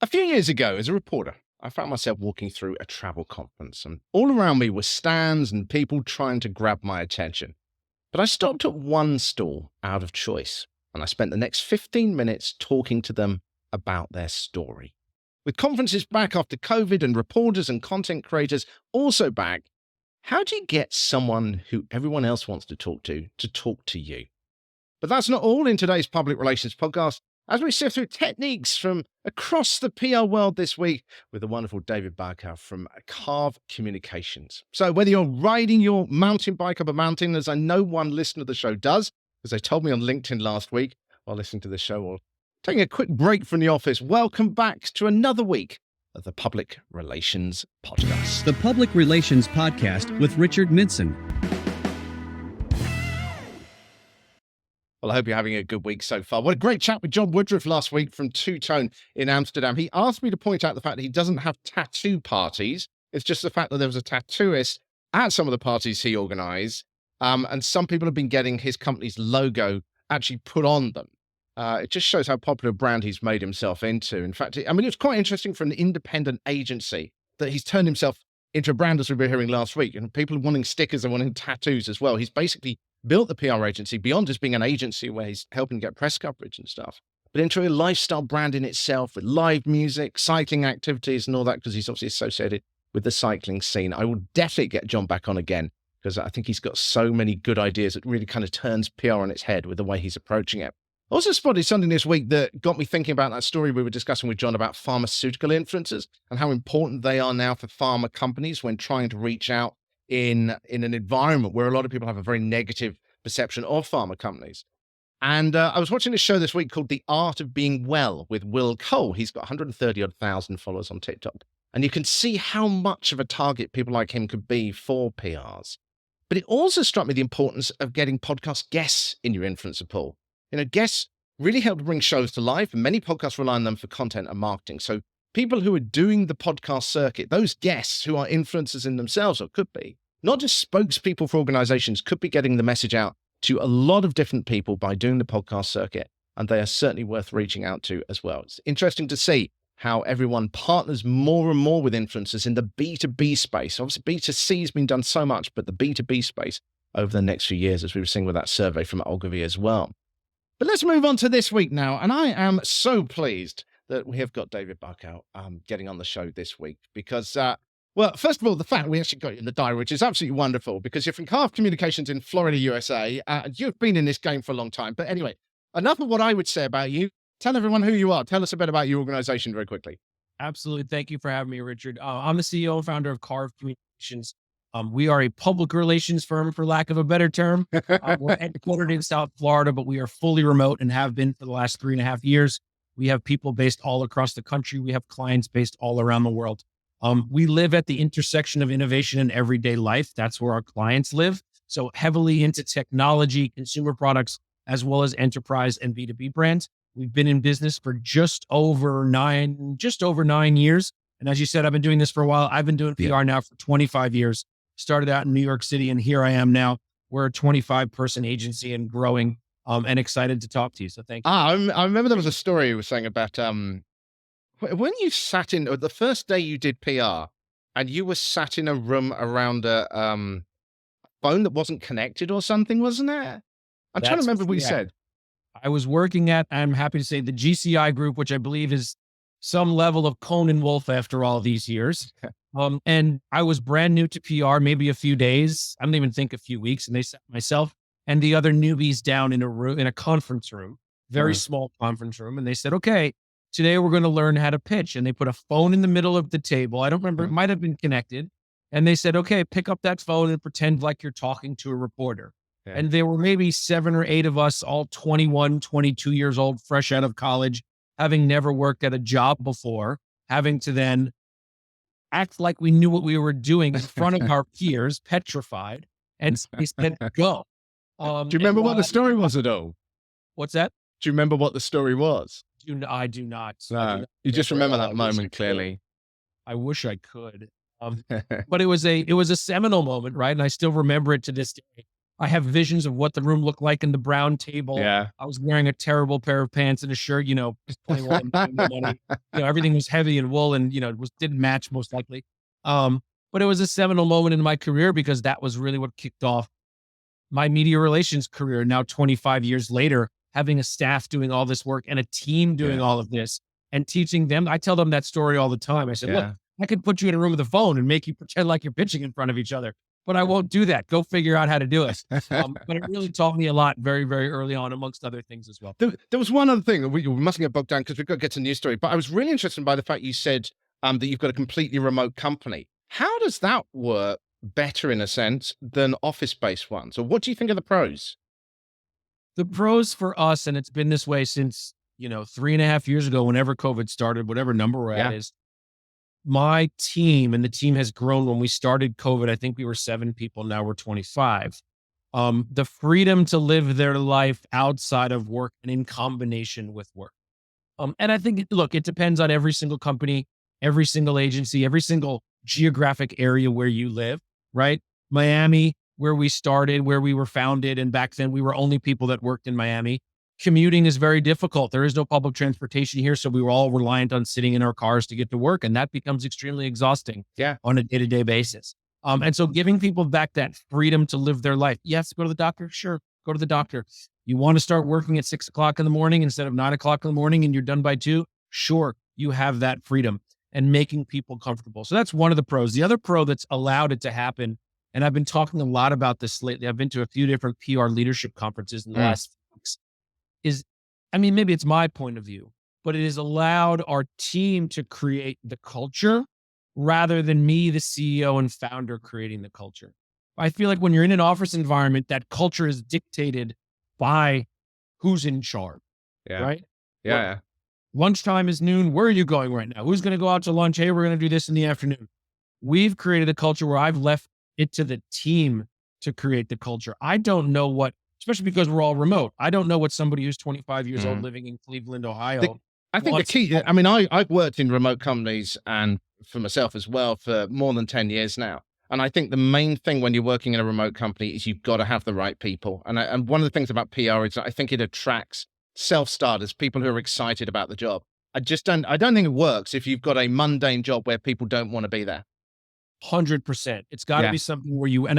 A few years ago, as a reporter, I found myself walking through a travel conference, and all around me were stands and people trying to grab my attention. But I stopped at one stall out of choice, and I spent the next 15 minutes talking to them about their story. With conferences back after COVID and reporters and content creators also back, how do you get someone who everyone else wants to talk to you? But that's not all in today's public relations podcast, as we sift through techniques from across the PR world this week with the wonderful David Barkoe from Carve Communications. So whether you're riding your mountain bike up a mountain, as I know one listener of the show does, as they told me on LinkedIn last week while listening to the show, or taking a quick break from the office, welcome back to another week of the Public Relations Podcast. The Public Relations Podcast with Richard Midson. Well, I hope you're having a good week so far. What a great chat with John Woodruff last week from Two Tone in Amsterdam. He asked me to point out the fact that he doesn't have tattoo parties. It's just the fact that there was a tattooist at some of the parties he organized. And some people have been getting his company's logo actually put on them. It just shows how popular a brand he's made himself into. In fact, I mean, it's quite interesting for an independent agency that he's turned himself into a brand, as we were hearing last week. And people wanting stickers and wanting tattoos as well. He's basically built the PR agency beyond just being an agency where he's helping get press coverage and stuff, but into a lifestyle brand in itself with live music, cycling activities and all that, because he's obviously associated with the cycling scene. I will definitely get John back on again because I think he's got so many good ideas that really kind of turns PR on its head with the way he's approaching it. I also spotted something this week that got me thinking about that story we were discussing with John about pharmaceutical influencers and how important they are now for pharma companies when trying to reach out in an environment where a lot of people have a very negative perception of pharma companies. And I was watching a show this week called The Art of Being Well with Will Cole. He's got 130,000 followers on TikTok. And you can see how much of a target people like him could be for PRs. But it also struck me the importance of getting podcast guests in your influencer pool. You know, guests really help to bring shows to life, and many podcasts rely on them for content and marketing. So people who are doing the podcast circuit, those guests who are influencers in themselves, or could be, not just spokespeople for organizations, could be getting the message out to a lot of different people by doing the podcast circuit. And they are certainly worth reaching out to as well. It's interesting to see how everyone partners more and more with influencers in the B2B space. Obviously, B2C has been done so much, but the B2B space over the next few years, as we were seeing with that survey from Ogilvy as well. But let's move on to this week now. And I am so pleased that we have got David Barkoe getting on the show this week because, well, first of all, the fact we actually got you in the diary, which is absolutely wonderful because you're from Carve Communications in Florida, USA. You've been in this game for a long time. But anyway, enough of what I would say about you. Tell everyone who you are. Tell us a bit about your organization very quickly. Absolutely. Thank you for having me, Richard. I'm the CEO and founder of Carve Communications. We are a public relations firm, for lack of a better term. We're headquartered in South Florida, but we are fully remote and have been for the last 3.5 years. We have people based all across the country. We have clients based all around the world. We live at the intersection of innovation and everyday life. That's where our clients live. So heavily into technology, consumer products, as well as enterprise and B2B brands. We've been in business for just over 9 years. And as you said, I've been doing this for a while. I've been doing PR now for 25 years. Started out in New York City, and here I am now. We're a 25-person agency and growing, and excited to talk to you. So thank you. I remember there was a story you were saying about when you sat in, or the first day you did PR, and you were sat in a room around a phone that wasn't connected or something, wasn't it? I'm trying to remember what you said. I was working at, I'm happy to say, the GCI group, which I believe is some level of Conan Wolf after all these years. And I was brand new to PR, maybe a few days. I don't even think a few weeks. And they sat myself and the other newbies down in a room, in a conference room, very small conference room. And they said, okay, today we're going to learn how to pitch. And they put a phone in the middle of the table. I don't remember. It might've been connected. And they said, okay, pick up that phone and pretend like you're talking to a reporter. Yeah. And there were maybe 7 or 8 of us, all 21, 22 years old, fresh out of college, having never worked at a job before, having to then act like we knew what we were doing in front of our peers, petrified, and they said, go. Do you remember what the story was at all? What's that? Do you remember what the story was? I do not. No, you just remember that moment clearly. I wish I could. But it was a seminal moment, right? And I still remember it to this day. I have visions of what the room looked like in the brown table. Yeah. I was wearing a terrible pair of pants and a shirt, just playing while I'm making no money. Everything was heavy and wool and, didn't match most likely. But it was a seminal moment in my career because that was really what kicked off my media relations career. Now, 25 years later, having a staff doing all this work and a team doing Yeah. all of this and teaching them. I tell them that story all the time. I said, look, Yeah. I could put you in a room with a phone and make you pretend like you're pitching in front of each other, but I won't do that. Go figure out how to do it. But it really taught me a lot very, very early on, amongst other things as well. There was one other thing. We mustn't get bogged down because we've got to get to the news story. But I was really interested by the fact you said that you've got a completely remote company. How does that work better, in a sense, than office-based ones? Or what do you think are the pros? The pros for us, and it's been this way since, 3.5 years ago, whenever COVID started, whatever number we're at, is my team, and the team has grown. When we started COVID, I think we were 7 people. Now we're 25. The freedom to live their life outside of work and in combination with work. And I think, look, it depends on every single company, every single agency, every single geographic area where you live, right? Miami, where we started, where we were founded, and back then we were only people that worked in Miami. Commuting is very difficult. There is no public transportation here, so we were all reliant on sitting in our cars to get to work, and that becomes extremely exhausting on a day-to-day basis. And so giving people back that freedom to live their life. Yes, go to the doctor. Sure, go to the doctor. You want to start working at 6 o'clock in the morning instead of 9 o'clock in the morning and you're done by 2? Sure, you have that freedom, and making people comfortable. So that's one of the pros. The other pro that's allowed it to happen, and I've been talking a lot about this lately. I've been to a few different PR leadership conferences in the last few weeks. Maybe it's my point of view, but it has allowed our team to create the culture rather than me, the CEO and founder, creating the culture. I feel like when you're in an office environment, that culture is dictated by who's in charge, right? Yeah. Lunchtime is noon. Where are you going right now? Who's going to go out to lunch? Hey, we're going to do this in the afternoon. We've created a culture where I've left it to the team to create the culture. I don't know what, especially because we're all remote, I don't know what somebody who's 25 years old living in Cleveland, Ohio. I think the key, I've worked in remote companies and for myself as well for more than 10 years now. And I think the main thing when you're working in a remote company is you've got to have the right people. And one of the things about PR is that I think it attracts self-starters, people who are excited about the job. I don't think it works if you've got a mundane job where people don't want to be there. 100%. It's got to be something where and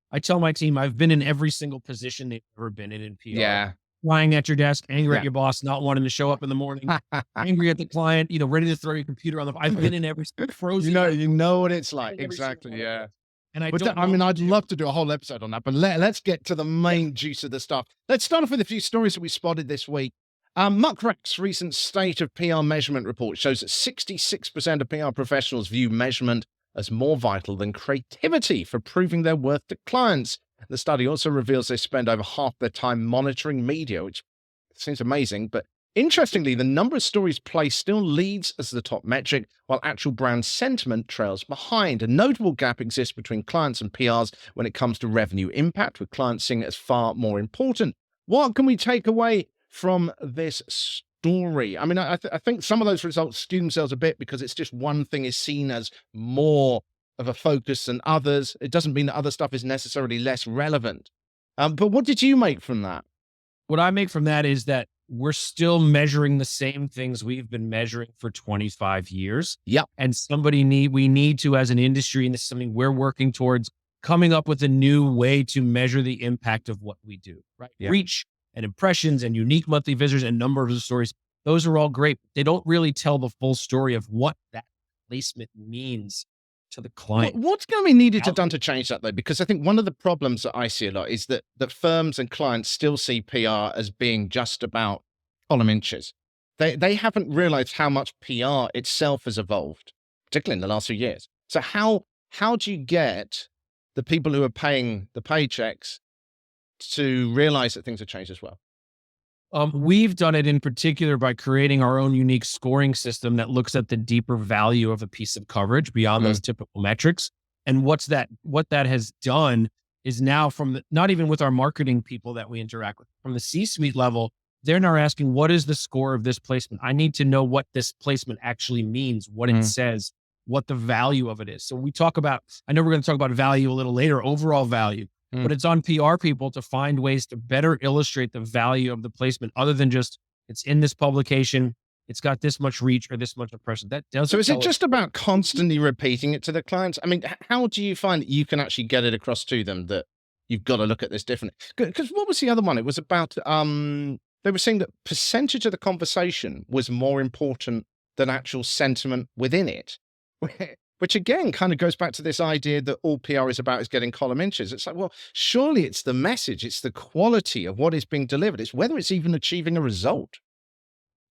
I tell my team, I've been in every single position they've ever been in PR. Yeah. Lying at your desk, angry at your boss, not wanting to show up in the morning, angry at the client, ready to throw your computer on the. I've been in every frozen. You know what it's like. Exactly. Yeah. And I'd love to do a whole episode on that, but let's get to the main juice of the stuff. Let's start off with a few stories that we spotted this week. Muckrak's recent State of PR Measurement report shows that 66% of PR professionals view measurement as more vital than creativity for proving their worth to clients. The study also reveals they spend over half their time monitoring media, which seems amazing. But interestingly, the number of stories placed still leads as the top metric, while actual brand sentiment trails behind. A notable gap exists between clients and PRs when it comes to revenue impact, with clients seeing it as far more important. What can we take away from this story? I think some of those results skew themselves a bit because it's just one thing is seen as more of a focus than others. It doesn't mean that other stuff is necessarily less relevant. But what did you make from that? What I make from that is that we're still measuring the same things we've been measuring for 25 years. Yep. And we need to, as an industry, and this is something we're working towards, coming up with a new way to measure the impact of what we do, right? Yep. Reach and impressions and unique monthly visitors and number of the stories. Those are all great. They don't really tell the full story of what that placement means to the client. What's going to be needed to done to change that, though? Because I think one of the problems that I see a lot is that firms and clients still see PR as being just about column inches. They haven't realized how much PR itself has evolved, particularly in the last few years. So how do you get the people who are paying the paychecks to realize that things have changed as well? We've done it in particular by creating our own unique scoring system that looks at the deeper value of a piece of coverage beyond those typical metrics. And what that has done is now not even with our marketing people that we interact with, from the C-suite level, they're now asking, what is the score of this placement? I need to know what this placement actually means, what it says, what the value of it is. So I know we're going to talk about value a little later, overall value. Mm. but it's on PR people to find ways to better illustrate the value of the placement other than just it's in this publication, it's got this much reach or this much impression. That So doesn't is it tell us. just about constantly repeating it to the clients? I mean, how do you find that you can actually get it across to them that you've got to look at this differently? Because what was the other one? It was about they were saying that percentage of the conversation was more important than actual sentiment within it, which again kind of goes back to this idea that all PR is about is getting column inches. It's like, well, surely it's the message, it's the quality of what is being delivered, it's whether it's even achieving a result.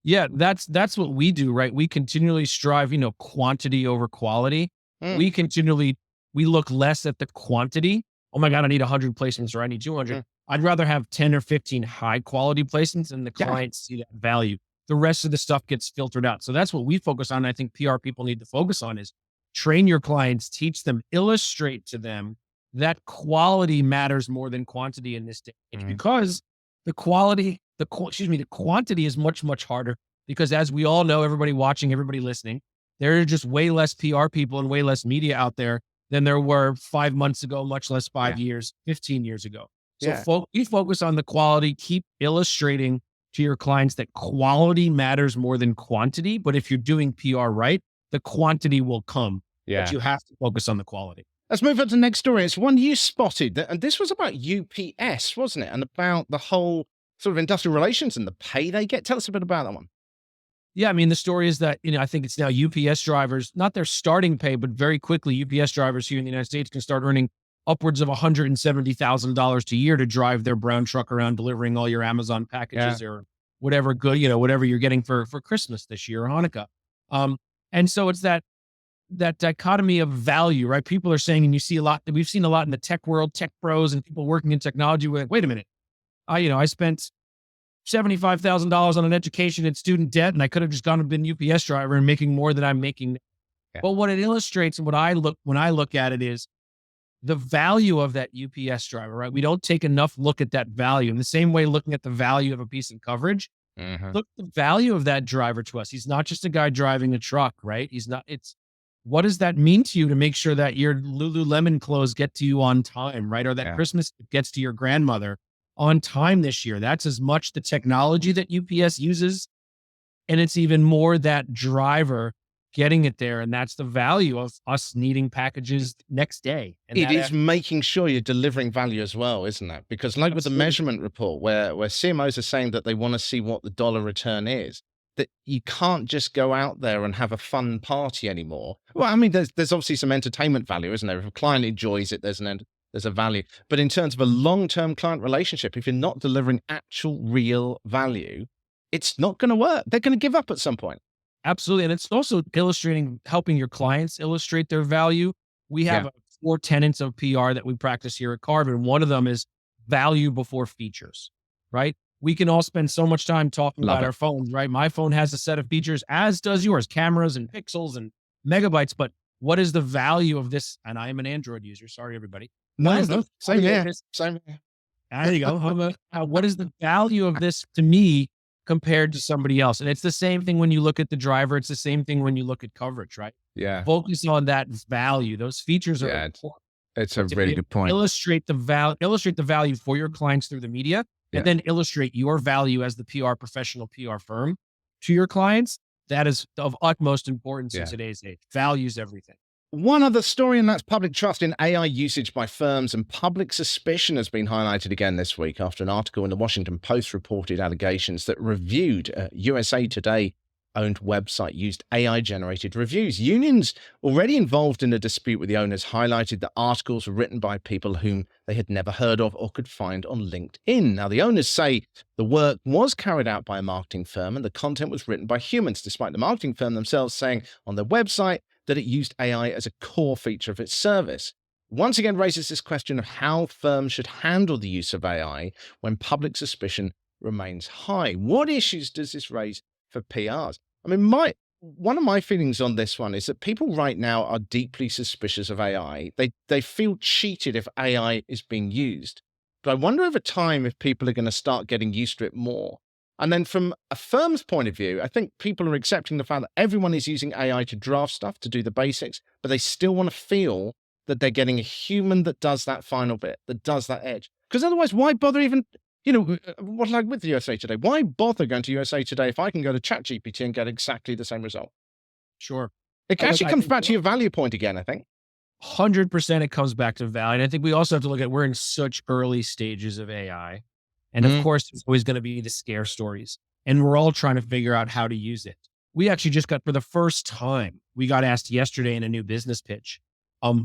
Yeah, that's what we do, right? We continually strive, quantity over quality. Mm, We look less at the quantity. Oh my God, I need 100 placements or I need 200. mm. I'd rather have 10 or 15 high quality placements and the Yeah. clients see that value. The rest of the stuff gets filtered out. So that's what we focus on. I think PR people need to focus on is train your clients, teach them, illustrate to them that quality matters more than quantity in this day and age Mm. because the quality, the quantity is much, much harder because as we all know, everybody watching, everybody listening, there are just way less PR people and way less media out there than there were 5 months ago, much less 5 Yeah. years, 15 years ago. So Yeah. you focus on the quality, keep illustrating to your clients that quality matters more than quantity. But if you're doing PR right, the quantity will come, Yeah. but you have to focus on the quality. Let's move on to the next story. It's one you spotted, and this was about UPS, wasn't it? And about the whole sort of industrial relations and the pay they get. Tell us a bit about that one. Yeah, I mean, the story is that, I think it's now UPS drivers, not their starting pay, but very quickly, UPS drivers here in the United States can start earning upwards of $170,000 a year to drive their brown truck around delivering all your Amazon packages or whatever good, whatever you're getting for Christmas this year or Hanukkah. And so it's that dichotomy of value, right? People are saying, and we've seen a lot in the tech world, tech pros and people working in technology. We're like, wait a minute, I spent $75,000 on an education and student debt, and I could have just gone and been UPS driver and making more than I'm making now. Yeah. But what it illustrates and when I look at it is the value of that UPS driver, right? We don't take enough look at that value. In the same way, looking at the value of a piece of coverage, look at the value of that driver to us. He's not just a guy driving a truck, right? What does that mean to you to make sure that your Lululemon clothes get to you on time, right? Or that Yeah. Christmas gets to your grandmother on time this year. That's as much the technology that UPS uses. And it's even more that driver getting it there. And that's the value of us needing packages next day. And It is making sure you're delivering value as well, isn't it? Because like with the Absolutely. measurement report, where CMOs are saying that they want to see what the dollar return is, that you can't just go out there and have a fun party anymore. Well, I mean, there's obviously some entertainment value, isn't there? If a client enjoys it, there's a value. But in terms of a long-term client relationship, if you're not delivering actual real value, it's not going to work. They're going to give up at some point. Absolutely. And it's also helping your clients illustrate their value. We have 4 tenets of PR that we practice here at Carbon. One of them is value before features, right? We can all spend so much time talking Love about it. our phones, right? My phone has a set of features, as does yours, cameras and pixels and megabytes. But what is the value of this? And I am an Android user. Sorry, everybody. What is the Same value of here. this? Same here. There you go. What is the value of this to me compared to somebody else? And it's the same thing when you look at the driver. It's the same thing when you look at coverage, right? Yeah. Focus on that value. Those features are Yeah, important. It's a To really be good point. illustrate the value for your clients through the media, Yeah. and then illustrate your value as the PR professional, PR firm to your clients. That is of utmost importance in Yeah. today's age. Values everything. One other story, and that's public trust in AI usage by firms, and public suspicion has been highlighted again this week after an article in the Washington Post reported allegations that reviewed USA Today owned website used AI-generated reviews. Unions already involved in a dispute with the owners highlighted that articles were written by people whom they had never heard of or could find on LinkedIn. Now, the owners say the work was carried out by a marketing firm and the content was written by humans, despite the marketing firm themselves saying on their website that it used AI as a core feature of its service. Once again raises this question of how firms should handle the use of AI when public suspicion remains high. What issues does this raise for PRs? I mean, one of my feelings on this one is that people right now are deeply suspicious of AI. They feel cheated if AI is being used. But I wonder over time if people are going to start getting used to it more. And then from a firm's point of view, I think people are accepting the fact that everyone is using AI to draft stuff, to do the basics, but they still want to feel that they're getting a human that does that final bit, that does that edge. Because otherwise, why bother even, what like with the USA Today? Why bother going to USA Today if I can go to ChatGPT and get exactly the same result? Sure. It Look, actually I comes think back to your value point again, I think. 100% it comes back to value. And I think we also have to look at we're in such early stages of AI. And of course, it's always going to be the scare stories. And we're all trying to figure out how to use it. We actually just got, for the first time, we got asked yesterday in a new business pitch.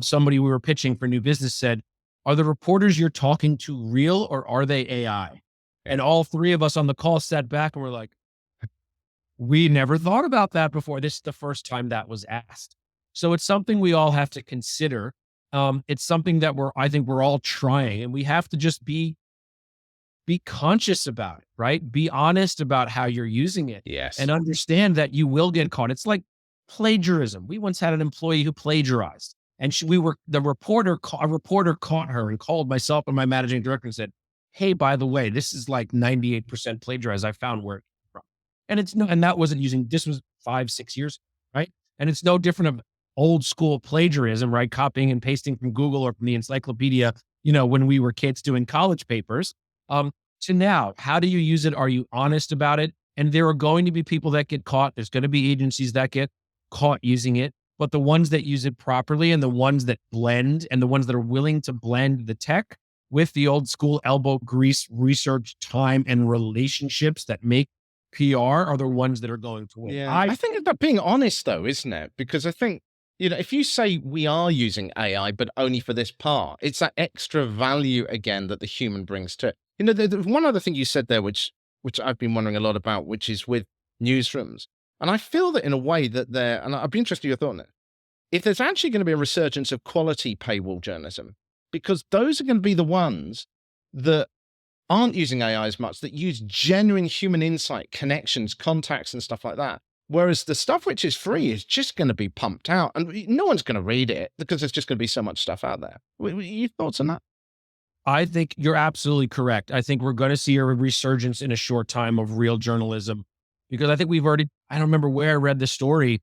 Somebody we were pitching for new business said, are the reporters you're talking to real or are they AI? And all three of us on the call sat back and were like, we never thought about that before. This is the first time that was asked. So it's something we all have to consider. It's something that I think we're all trying, and we have to just be conscious about it, right? Be honest about how you're using it. Yes. And understand that you will get caught. It's like plagiarism. We once had an employee who plagiarized, and a reporter caught her and called myself and my managing director and said, hey, by the way, this is like 98% plagiarized. I found where it came from. And that wasn't this was 5-6 years, right? And it's no different of old school plagiarism, right? Copying and pasting from Google or from the encyclopedia, when we were kids doing college papers. To now, how do you use it? Are you honest about it? And there are going to be people that get caught. There's going to be agencies that get caught using it, but the ones that use it properly and the ones that blend and the ones that are willing to blend the tech with the old school elbow grease, research, time, and relationships that make PR are the ones that are going to win. Yeah. I think it's about being honest though, isn't it? Because I think, if you say we are using AI, but only for this part, it's that extra value again that the human brings to it. There's one other thing you said there, which I've been wondering a lot about, which is with newsrooms. And I feel that in a way that and I'd be interested in your thought on it, if there's actually going to be a resurgence of quality paywall journalism, because those are going to be the ones that aren't using AI as much, that use genuine human insight, connections, contacts, and stuff like that. Whereas the stuff which is free is just going to be pumped out and no one's going to read it because there's just going to be so much stuff out there. Your thoughts on that? I think you're absolutely correct. I think we're going to see a resurgence in a short time of real journalism, because I think I don't remember where I read the story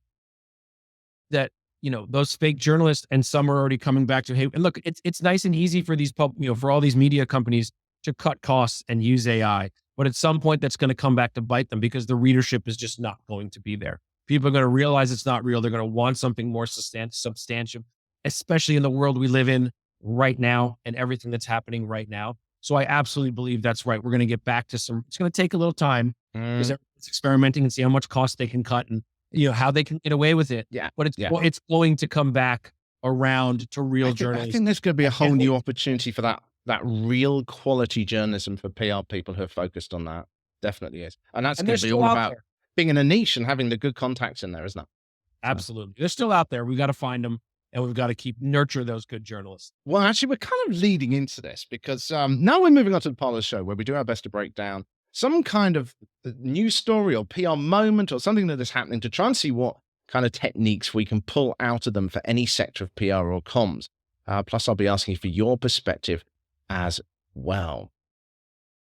that, those fake journalists, and some are already coming back to, hey, and look, it's nice and easy for these for all these media companies to cut costs and use AI. But at some point that's going to come back to bite them, because the readership is just not going to be there. People are going to realize it's not real. They're going to want something more substantial, especially in the world we live in right now and everything that's happening right now. So I absolutely believe that's right. We're going to get back to it's going to take a little time because everyone's experimenting and see how much cost they can cut and, how they can get away with it. Yeah. But it's going to come back around to real journalism. I think there's going to be a whole new opportunity for that real quality journalism for PR people who are focused on that. Definitely is. And that's going to be all about being in a niche and having the good contacts in there, isn't it? Absolutely. They're still out there. We've got to find them, and we've got to nurture those good journalists. Well, actually, we're kind of leading into this because now we're moving on to the part of the show where we do our best to break down some kind of news story or PR moment or something that is happening to try and see what kind of techniques we can pull out of them for any sector of PR or comms. Plus, I'll be asking for your perspective as well.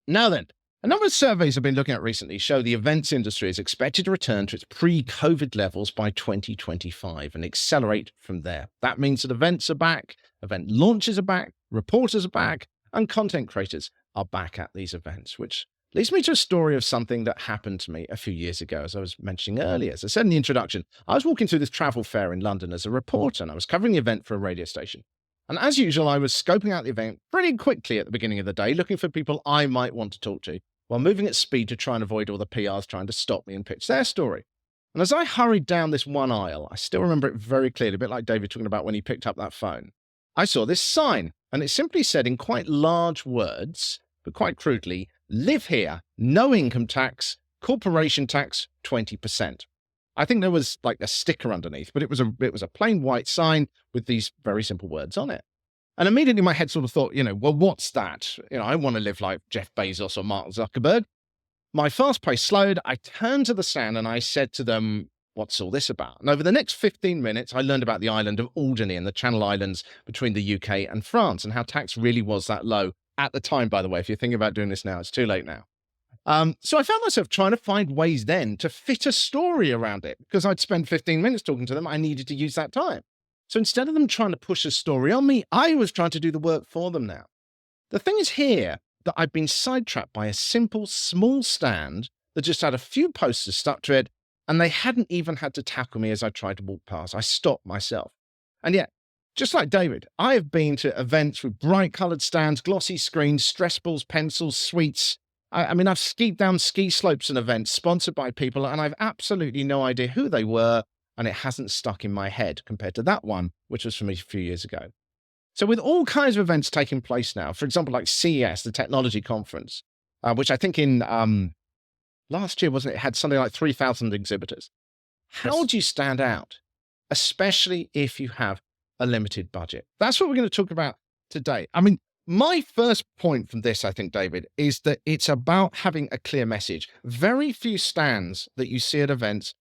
Now then, a number of surveys I've been looking at recently show the events industry is expected to return to its pre-COVID levels by 2025 and accelerate from there. That means that events are back, event launches are back, reporters are back, and content creators are back at these events, which leads me to a story of something that happened to me a few years ago, as I was mentioning earlier. As I said in the introduction, I was walking through this travel fair in London as a reporter, and I was covering the event for a radio station. And as usual, I was scoping out the event pretty quickly at the beginning of the day, looking for people I might want to talk to, while moving at speed to try and avoid all the PRs trying to stop me and pitch their story. And as I hurried down this one aisle, I still remember it very clearly, a bit like David talking about when he picked up that phone. I saw this sign, and it simply said in quite large words, but quite crudely, "Live here, no income tax, corporation tax 20%. I think there was like a sticker underneath, but it was a plain white sign with these very simple words on it. And immediately my head sort of thought, well, what's that? I want to live like Jeff Bezos or Mark Zuckerberg. My fast pace slowed. I turned to the stand and I said to them, what's all this about? And over the next 15 minutes, I learned about the island of Alderney and the Channel Islands between the UK and France and how tax really was that low at the time, by the way. If you're thinking about doing this now, it's too late now. So I found myself trying to find ways then to fit a story around it because I'd spent 15 minutes talking to them. I needed to use that time. So instead of them trying to push a story on me, I was trying to do the work for them now. The thing is here that I've been sidetracked by a simple, small stand that just had a few posters stuck to it, and they hadn't even had to tackle me as I tried to walk past. I stopped myself. And yet, just like David, I have been to events with bright coloured stands, glossy screens, stress balls, pencils, sweets. I mean, I've skied down ski slopes and events sponsored by people, and I've absolutely no idea who they were, and it hasn't stuck in my head compared to that one, which was for me a few years ago. So with all kinds of events taking place now, for example, like CES, the technology conference, which I think in last year, wasn't it, had something like 3,000 exhibitors. How Yes. do you stand out, especially if you have a limited budget? That's what we're going to talk about today. I mean, my first point from this, I think, David, is that it's about having a clear message. Very few stands that you see at events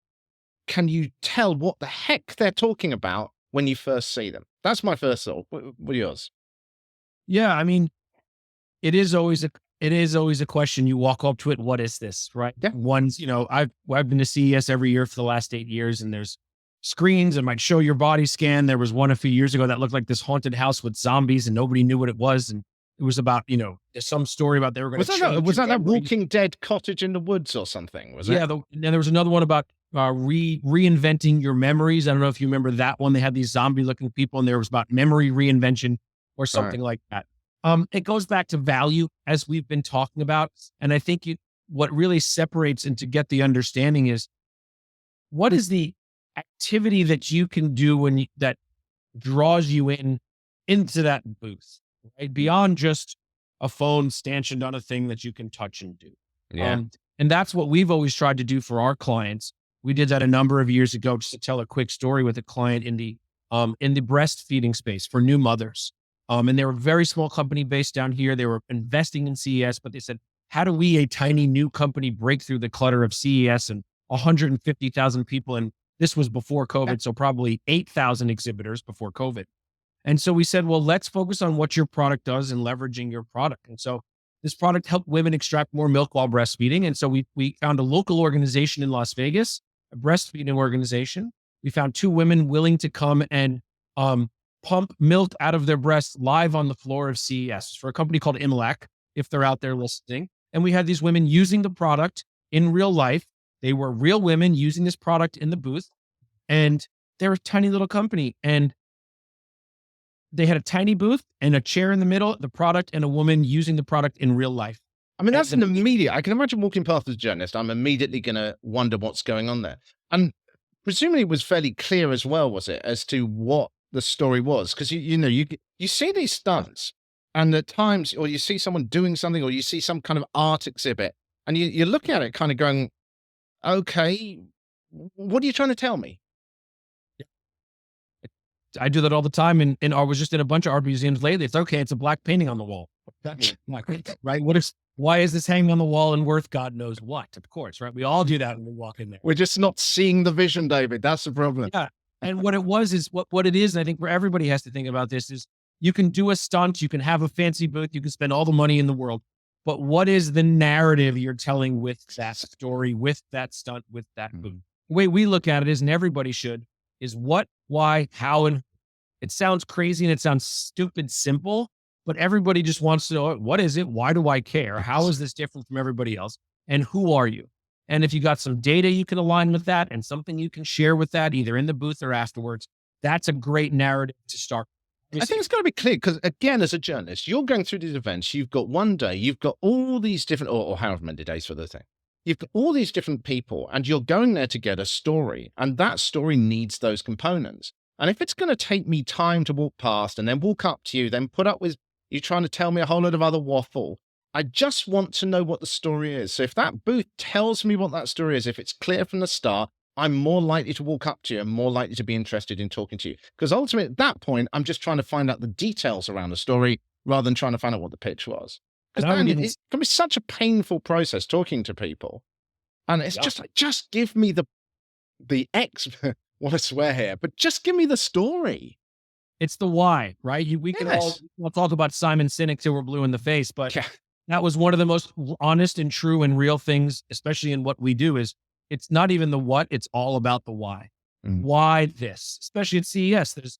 can you tell what the heck they're talking about when you first see them. That's my first thought. What are yours? Yeah, I mean, it is always a question. You walk up to it, what is this, right? Yeah. One's, I've been to CES every year for the last 8 years, and there's screens that might show your body scan. There was one a few years ago that looked like this haunted house with zombies, and nobody knew what it was. And it was about, there's some story about they were going Was to that change. was your that memories. Walking Dead cottage in the woods or something? Was it? Yeah, and there was another one about reinventing your memories. I don't know if you remember that one. They had these zombie-looking people, and there was about memory reinvention or something like that. It goes back to value, as we've been talking about, and I think what really separates and to get the understanding is what is the activity that you can do that draws you into that booth, right? Beyond just a phone stanchioned on a thing that you can touch and do. Yeah. And that's what we've always tried to do for our clients. We did that a number of years ago, just to tell a quick story with a client in the breastfeeding space for new mothers. And they were a very small company based down here. They were investing in CES, but they said, how do we, a tiny new company, break through the clutter of CES and 150,000 people? And this was before COVID, so probably 8,000 exhibitors before COVID. And so we said, well, let's focus on what your product does and leveraging your product. And so this product helped women extract more milk while breastfeeding. And so we found a local organization in Las Vegas, a breastfeeding organization. We found two women willing to come and pump milk out of their breasts live on the floor of CES for a company called Imlac, if they're out there listening. And we had these women using the product in real life. They were real women using this product in the booth, and they're a tiny little company. And they had a tiny booth and a chair in the middle, the product, and a woman using the product in real life. I mean, that's an immediate. I can imagine walking past as a journalist. I'm immediately going to wonder what's going on there. And presumably it was fairly clear as well, was it, as to what the story was? Because you see these stunts, and at times, or you see someone doing something, or you see some kind of art exhibit, and you're looking at it, kind of going, "Okay, what are you trying to tell me?" I do that all the time, and I was just in a bunch of art museums lately. It's okay. It's a black painting on the wall. Right? Why is this hanging on the wall and worth God knows what? Of course, right? We all do that when we walk in there. We're just not seeing the vision, David. That's the problem. Yeah. And what it was is what it is. And I think where everybody has to think about this is you can do a stunt, you can have a fancy booth, you can spend all the money in the world. But what is the narrative you're telling with that story, with that stunt, with that booth? The way we look at it is, and everybody should, is what, why, how, and it sounds crazy and it sounds stupid simple, but everybody just wants to know, what is it? Why do I care? How is this different from everybody else? And who are you? And if you got some data you can align with that and something you can share with that, either in the booth or afterwards, that's a great narrative to start. I think it's got to be clear because, again, as a journalist, you're going through these events. You've got one day, you've got all these different, or however many days for the thing. You've got all these different people, and you're going there to get a story, and that story needs those components. And if it's going to take me time to walk past and then walk up to you, then put up with you trying to tell me a whole lot of other waffle, I just want to know what the story is. So if that booth tells me what that story is, if it's clear from the start, I'm more likely to walk up to you and more likely to be interested in talking to you. Because ultimately, at that point, I'm just trying to find out the details around the story rather than trying to find out what the pitch was. Because it can be such a painful process talking to people. And it's just like, just give me the X, want to swear here, but just give me the story. It's the why, right? We can all talk about Simon Sinek till we're blue in the face, but that was one of the most honest and true and real things, especially in what we do, is it's not even the what, it's all about the why. Why this? Especially at CES,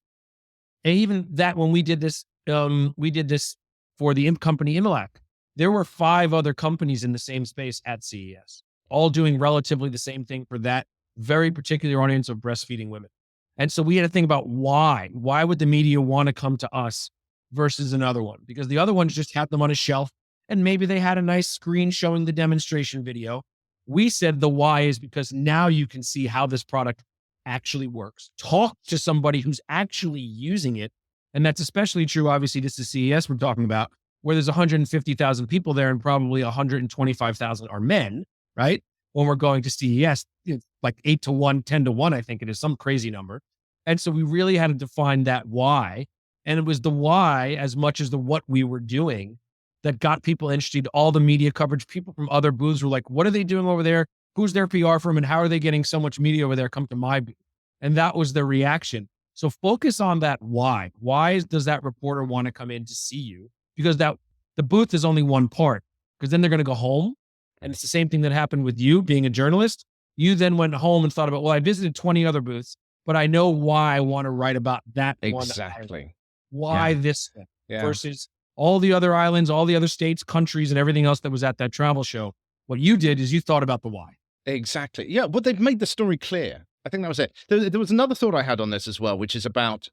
And even that, when we did this for the company Imalac, there were 5 other companies in the same space at CES, all doing relatively the same thing for that very particular audience of breastfeeding women. And so we had to think about why. Why would the media want to come to us versus another one? Because the other ones just had them on a shelf and maybe they had a nice screen showing the demonstration video. We said the why is because now you can see how this product actually works. Talk to somebody who's actually using it. And that's especially true. Obviously, this is CES we're talking about, where there's 150,000 people there and probably 125,000 are men, right? When we're going to CES, it's like 8 to 1, 10 to 1, I think it is some crazy number. And so we really had to define that why. And it was the why as much as the what we were doing that got people interested. All the media coverage, people from other booths were like, what are they doing over there? Who's their PR firm and how are they getting so much media over there? Come to my booth. And that was the reaction. So focus on that why. Why does that reporter want to come in to see you? Because that the booth is only one part, because then they're going to go home. And it's the same thing that happened with you being a journalist. You then went home and thought about, well, I visited 20 other booths, but I know why I want to write about that one. Exactly. Why this thing versus all the other islands, all the other states, countries, and everything else that was at that travel show. What you did is you thought about the why. Exactly. Yeah. But they've made the story clear. I think that was it. There was another thought I had on this as well, which is about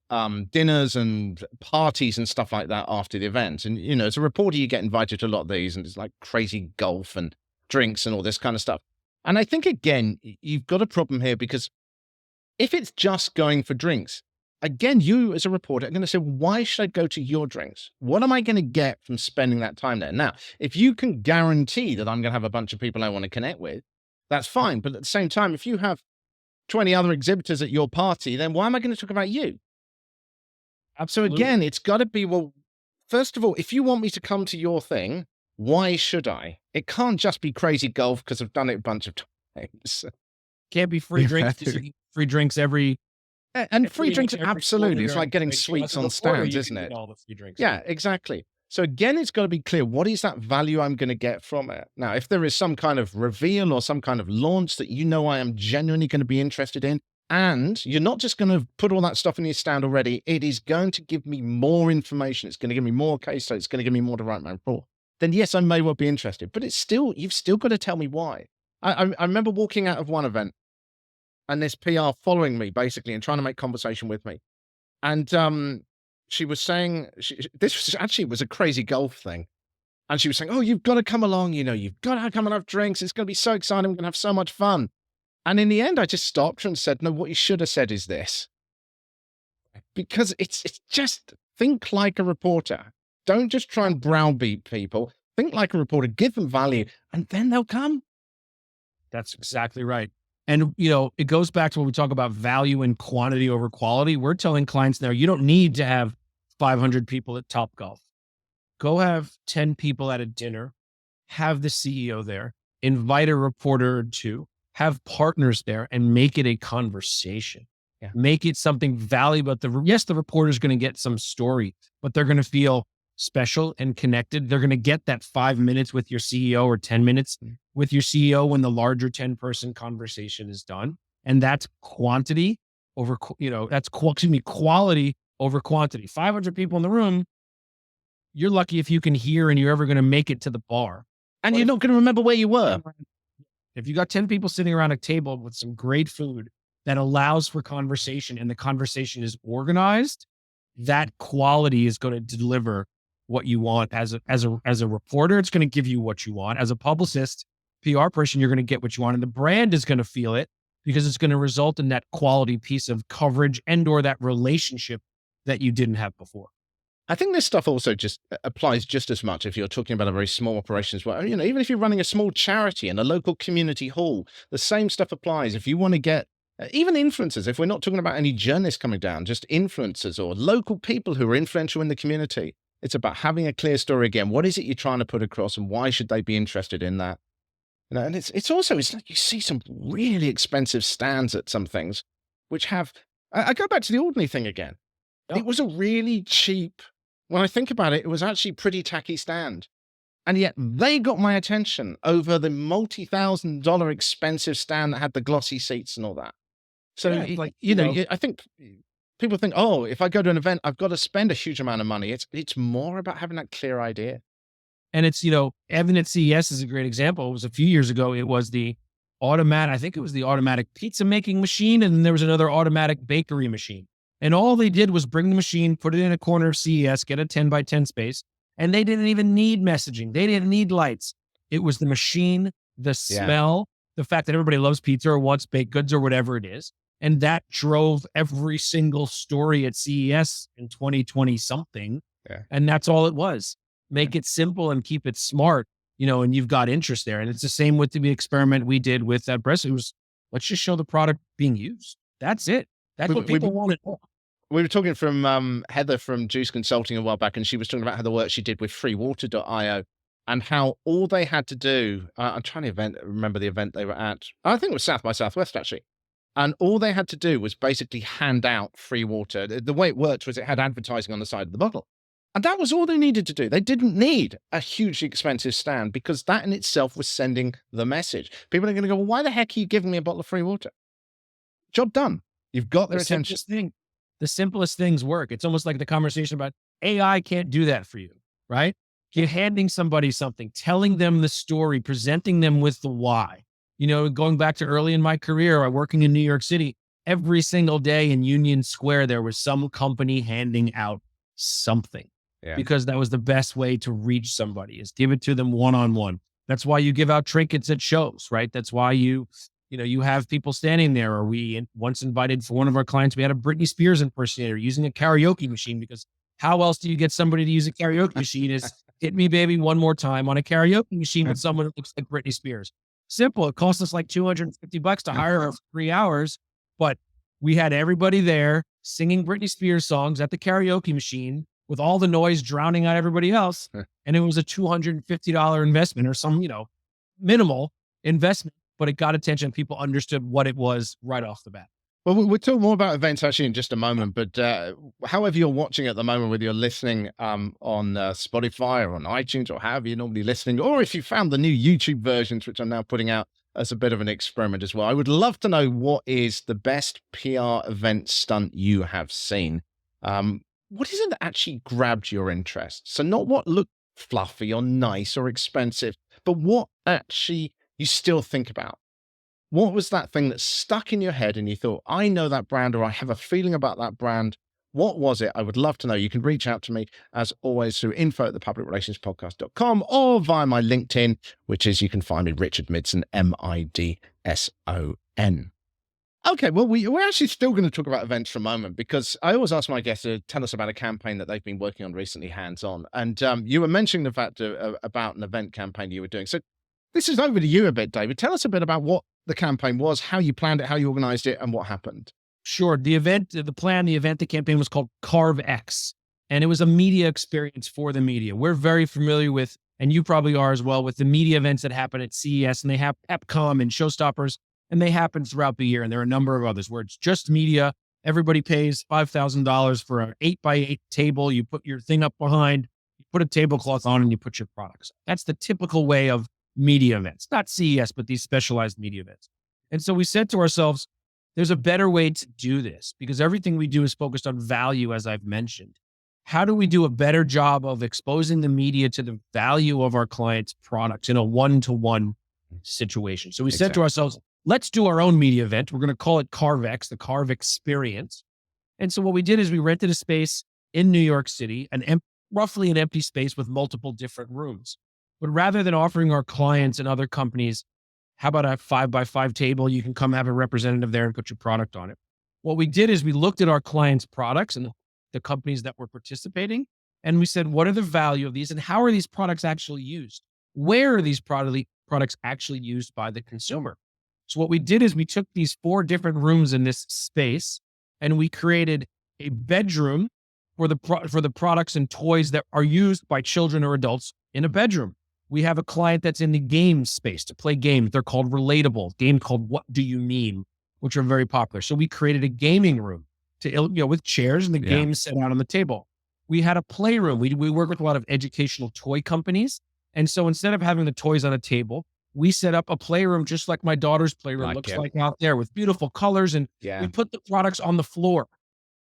dinners and parties and stuff like that after the event. And, you know, as a reporter, you get invited to a lot of these and it's like crazy golf and drinks and all this kind of stuff. And I think, again, you've got a problem here because if it's just going for drinks, again, you as a reporter are going to say, why should I go to your drinks? What am I going to get from spending that time there? Now, if you can guarantee that I'm going to have a bunch of people I want to connect with, that's fine. But at the same time, if you have 20 other exhibitors at your party, then why am I going to talk about you? Absolutely. So again, it's got to be, well, first of all, if you want me to come to your thing, why should I? It can't just be crazy golf because I've done it a bunch of times. Can't be free drinks. Free drinks every and free drinks, every absolutely. It's quarter, like getting right? sweets As a on reporter, stands, you isn't can it? get all the free drinks. Yeah, exactly. So again, it's got to be clear, what is that value I'm going to get from it? Now, if there is some kind of reveal or some kind of launch that you know I am genuinely going to be interested in, and you're not just going to put all that stuff in your stand already, it is going to give me more information. It's going to give me more case studies. It's going to give me more to write my report. Then yes, I may well be interested, but it's still, you've still got to tell me why. I remember walking out of one event and this PR following me basically and trying to make conversation with me. And she was saying, this was actually was a crazy golf thing. And she was saying, oh, you've got to come along. You know, you've got to come and have drinks. It's going to be so exciting. We're going to have so much fun. And in the end, I just stopped her and said, no, what you should have said is this. Because it's just think like a reporter. Don't just try and browbeat people. Think like a reporter, give them value, and then they'll come. That's exactly right. And, you know, it goes back to when we talk about value and quantity over quality. We're telling clients now, you don't need to have 500 people at Topgolf. Go have 10 people at a dinner, have the CEO there, invite a reporter or two, have partners there, and make it a conversation. Yeah. Make it something valuable. Yes, the reporter's going to get some story, but they're going to feel special and connected. They're going to get that 5 minutes with your CEO or 10 minutes with your CEO when the larger 10-person conversation is done. And that's quantity over, that's quality over quantity. 500 people in the room, you're lucky if you can hear and you're ever going to make it to the bar. And you're not going to remember where you were. If you got 10 people sitting around a table with some great food that allows for conversation and the conversation is organized, that quality is going to deliver what you want. As a reporter, it's going to give you what you want. As a publicist, PR person, you're going to get what you want. And the brand is going to feel it because it's going to result in that quality piece of coverage and or that relationship that you didn't have before. I think this stuff also just applies just as much if you're talking about a very small operation as well. You know, even if you're running a small charity in a local community hall, the same stuff applies. If you want to get even influencers, if we're not talking about any journalists coming down, just influencers or local people who are influential in the community, it's about having a clear story again. What is it you're trying to put across and why should they be interested in that? You know, and it's also, it's like you see some really expensive stands at some things, which have, I go back to the Ordinary thing again. Yep. It was a really cheap, when I think about it, it was actually a pretty tacky stand. And yet they got my attention over the multi-$1,000 expensive stand that had the glossy seats and all that. So, yeah, I think people think, oh, if I go to an event, I've got to spend a huge amount of money. It's more about having that clear idea. And it's, Evan at CES is a great example. It was a few years ago. It was the automatic, I think it was the automatic pizza making machine. And then there was another automatic bakery machine. And all they did was bring the machine, put it in a corner of CES, get a 10 by 10 space. And they didn't even need messaging. They didn't need lights. It was the machine, the smell, the fact that everybody loves pizza or wants baked goods or whatever it is. And that drove every single story at CES in 2020 something. Yeah. And that's all it was. Make it simple and keep it smart, and you've got interest there. And it's the same with the experiment we did with that breast. It was, let's just show the product being used. That's it. That's what people wanted. We were talking from Heather from Juice Consulting a while back, and she was talking about how the work she did with freewater.io and how all they had to do, I'm trying to remember the event they were at. I think it was South by Southwest, actually. And all they had to do was basically hand out free water. The way it worked was it had advertising on the side of the bottle. And that was all they needed to do. They didn't need a hugely expensive stand because that in itself was sending the message. People are going to go, well, why the heck are you giving me a bottle of free water? Job done. You've got their attention. The simplest things work. It's almost like the conversation about AI can't do that for you, right? You're handing somebody something, telling them the story, presenting them with the why. Going back to early in my career, working in New York City, every single day in Union Square, there was some company handing out something. Yeah. Because that was the best way to reach somebody, is give it to them one-on-one. That's why you give out trinkets at shows, right? That's why you have people standing there. Or we once invited, for one of our clients, we had a Britney Spears impersonator using a karaoke machine, because how else do you get somebody to use a karaoke machine is hit me baby one more time on a karaoke machine with someone that looks like Britney Spears. Simple. It costs us like $250 to hire her for 3 hours, but we had everybody there singing Britney Spears songs at the karaoke machine, with all the noise drowning out everybody else. And it was a $250 investment or some, minimal investment, but it got attention. People understood what it was right off the bat. Well, we'll talk more about events actually in just a moment, but however you're watching at the moment, whether you're listening on Spotify or on iTunes or however you're normally listening, or if you found the new YouTube versions, which I'm now putting out as a bit of an experiment as well, I would love to know what is the best PR event stunt you have seen. What is it that actually grabbed your interest? So not what looked fluffy or nice or expensive, but what actually you still think about. What was that thing that stuck in your head and you thought, I know that brand, or I have a feeling about that brand? What was it? I would love to know. You can reach out to me, as always, through info@thepublicrelationspodcast.com or via my LinkedIn, which is, you can find me, Richard Midson, Midson. Okay, well, we're actually still going to talk about events for a moment, because I always ask my guests to tell us about a campaign that they've been working on recently, hands-on. And you were mentioning the fact about an event campaign you were doing. So this is over to you a bit, David. Tell us a bit about what the campaign was, how you planned it, how you organized it, and what happened. Sure. The campaign was called Carve X, and it was a media experience for the media. We're very familiar with, and you probably are as well, with the media events that happen at CES, and they have Epcom and Showstoppers. And they happen throughout the year. And there are a number of others where it's just media. Everybody pays $5,000 for an 8x8 table. You put your thing up behind, you put a tablecloth on, and you put your products. That's the typical way of media events, not CES, but these specialized media events. And so we said to ourselves, there's a better way to do this, because everything we do is focused on value, as I've mentioned. How do we do a better job of exposing the media to the value of our clients' products in a one-to-one situation? So we said to ourselves, let's do our own media event. We're going to call it CarveX, the Carve Experience. And so what we did is we rented a space in New York City, roughly an empty space with multiple different rooms. But rather than offering our clients and other companies, how about a 5x5 table? You can come have a representative there and put your product on it. What we did is we looked at our clients' products and the companies that were participating, and we said, what are the value of these and how are these products actually used? Where are these products actually used by the consumer? So what we did is we took these 4 different rooms in this space, and we created a bedroom for the products and toys that are used by children or adults in a bedroom. We have a client that's in the game space to play games. They're called Relatable, game called What Do You Mean, which are very popular. So we created a gaming room with chairs and the games set out on the table. We had a playroom. We work with a lot of educational toy companies. And so instead of having the toys on a table, we set up a playroom just like my daughter's playroom looks like out there, with beautiful colors. And we put the products on the floor.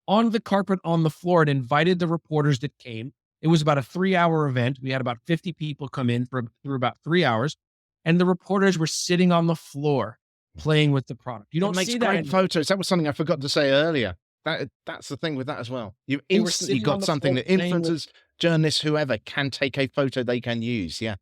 on the carpet on the floor and invited the reporters that came. It was about a 3-hour event. We had about 50 people come in through about 3 hours, and the reporters were sitting on the floor playing with the product. You It don't makes see that great anymore. photos. That was something I forgot to say earlier. That's the thing with that as well. You've They were instantly sitting on got the something floor that playing with. influencers, journalists, whoever can take a photo they can use. Yeah.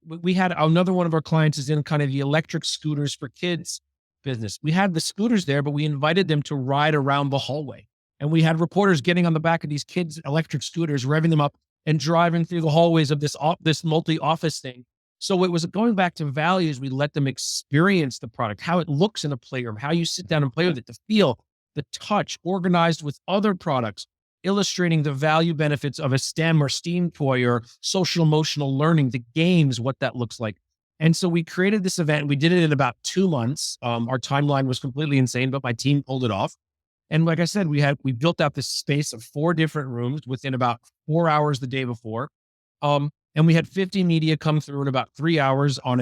We had another one of our clients is in kind of the electric scooters for kids business. We had the scooters there, but we invited them to ride around the hallway. And we had reporters getting on the back of these kids' electric scooters, revving them up and driving through the hallways of this multi-office thing. So it was going back to values. We let them experience the product, how it looks in a playroom, how you sit down and play with it, the feel, the touch, organized with other products, illustrating the value benefits of a STEM or STEAM toy or social emotional learning, the games, what that looks like. And so we created this event. We did it in about 2 months. Our timeline was completely insane, but my team pulled it off. And like I said, we built out this space of 4 different rooms within about 4 hours the day before. And we had 50 media come through in about 3 hours on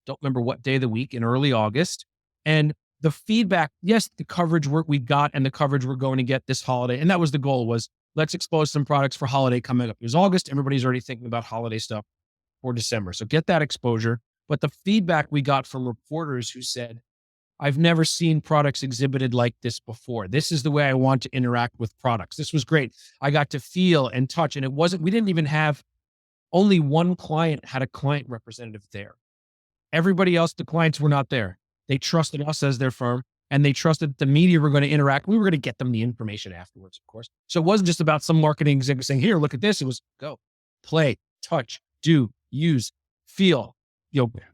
don't remember what day of the week in early August. And the feedback, yes, the coverage we got and the coverage we're going to get this holiday. And that was the goal, was let's expose some products for holiday coming up. It was August. Everybody's already thinking about holiday stuff for December. So get that exposure. But the feedback we got from reporters who said, I've never seen products exhibited like this before. This is the way I want to interact with products. This was great. I got to feel and touch. And we didn't even have, only one client had a client representative there. Everybody else, the clients were not there. They trusted us as their firm, and they trusted that the media were going to interact. We were going to get them the information afterwards, of course. So it wasn't just about some marketing executive saying, here, look at this. It was go, play, touch, do, use, feel,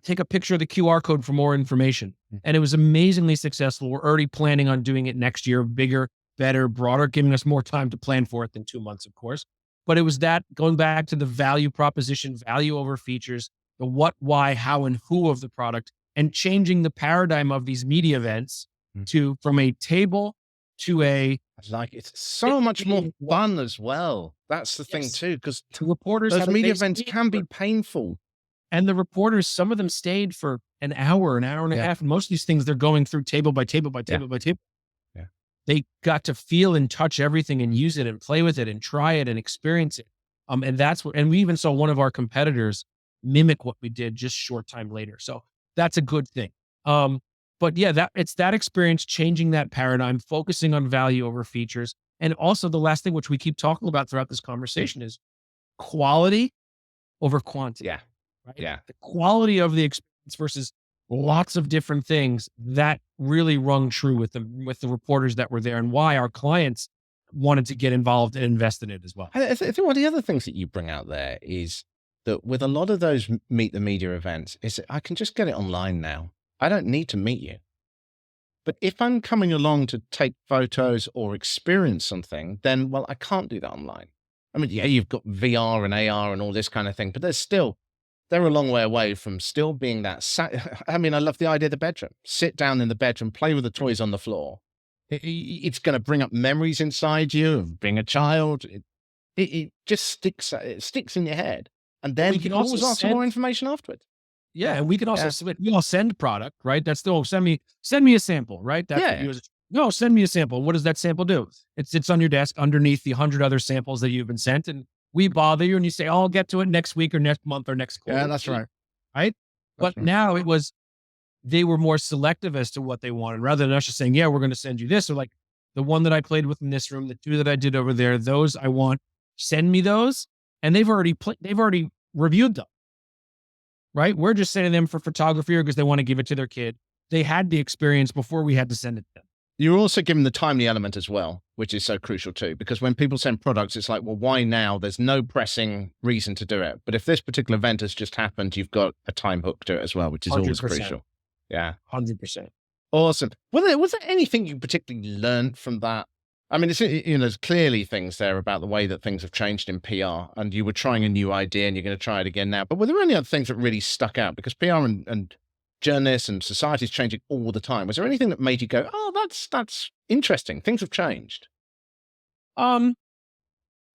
take a picture of the QR code for more information. And it was amazingly successful. We're already planning on doing it next year, bigger, better, broader, giving us more time to plan for it than 2 months, of course. But it was that, going back to the value proposition, value over features, the what, why, how, and who of the product, and changing the paradigm of these media events from a table to it's so much more fun as well. That's the thing too, because reporters, those media events can be painful. And the reporters, some of them stayed for an hour and a half. And most of these things, they're going through table by table by table by table. Yeah. They got to feel and touch everything and use it and play with it and try it and experience it. And we even saw one of our competitors mimic what we did just short time later. So that's a good thing. But yeah, it's that experience, changing that paradigm, focusing on value over features. And also the last thing, which we keep talking about throughout this conversation, is quality over quantity. Yeah. Right? Yeah. The quality of the experience versus lots of different things, that really rung true with the reporters that were there, and why our clients wanted to get involved and invest in it as well. I think one of the other things that you bring out there is that with a lot of those meet the media events, is that I can just get it online now. I don't need to meet you. But if I'm coming along to take photos or experience something, then, well, I can't do that online. I mean, yeah, you've got VR and AR and all this kind of thing, but they're a long way away from still being that. I mean, I love the idea of the bedroom. Sit down in the bedroom, play with the toys on the floor. It's going to bring up memories inside you of being a child. It just sticks in your head. And then you can always ask for more information afterwards. Yeah, and we can also submit. We all send product, right? That's still send me a sample, right? No, send me a sample. What does that sample do? It sits on your desk underneath the 100 other samples that you've been sent, and we bother you, and you say, "Oh, I'll get to it next week or next month or next quarter." Yeah, that's right. Right? But now they were more selective as to what they wanted, rather than us just saying, "Yeah, we're going to send you this," or like the one that I played with in this room, the 2 that I did over there, those I want. Send me those, and they've already reviewed them. Right? We're just sending them for photography or because they want to give it to their kid. They had the experience before we had to send it to them. You're also given the timely element as well, which is so crucial too, because when people send products, it's like, well, why now? There's no pressing reason to do it. But if this particular event has just happened, you've got a time hook to it as well, which is always 100%. crucial. Yeah. 100%. Awesome. Was there anything you particularly learned from that? I mean, there's clearly things there about the way that things have changed in PR, and you were trying a new idea and you're going to try it again now. But were there any other things that really stuck out? Because PR and journalists and society is changing all the time. Was there anything that made you go, oh, that's interesting. Things have changed. I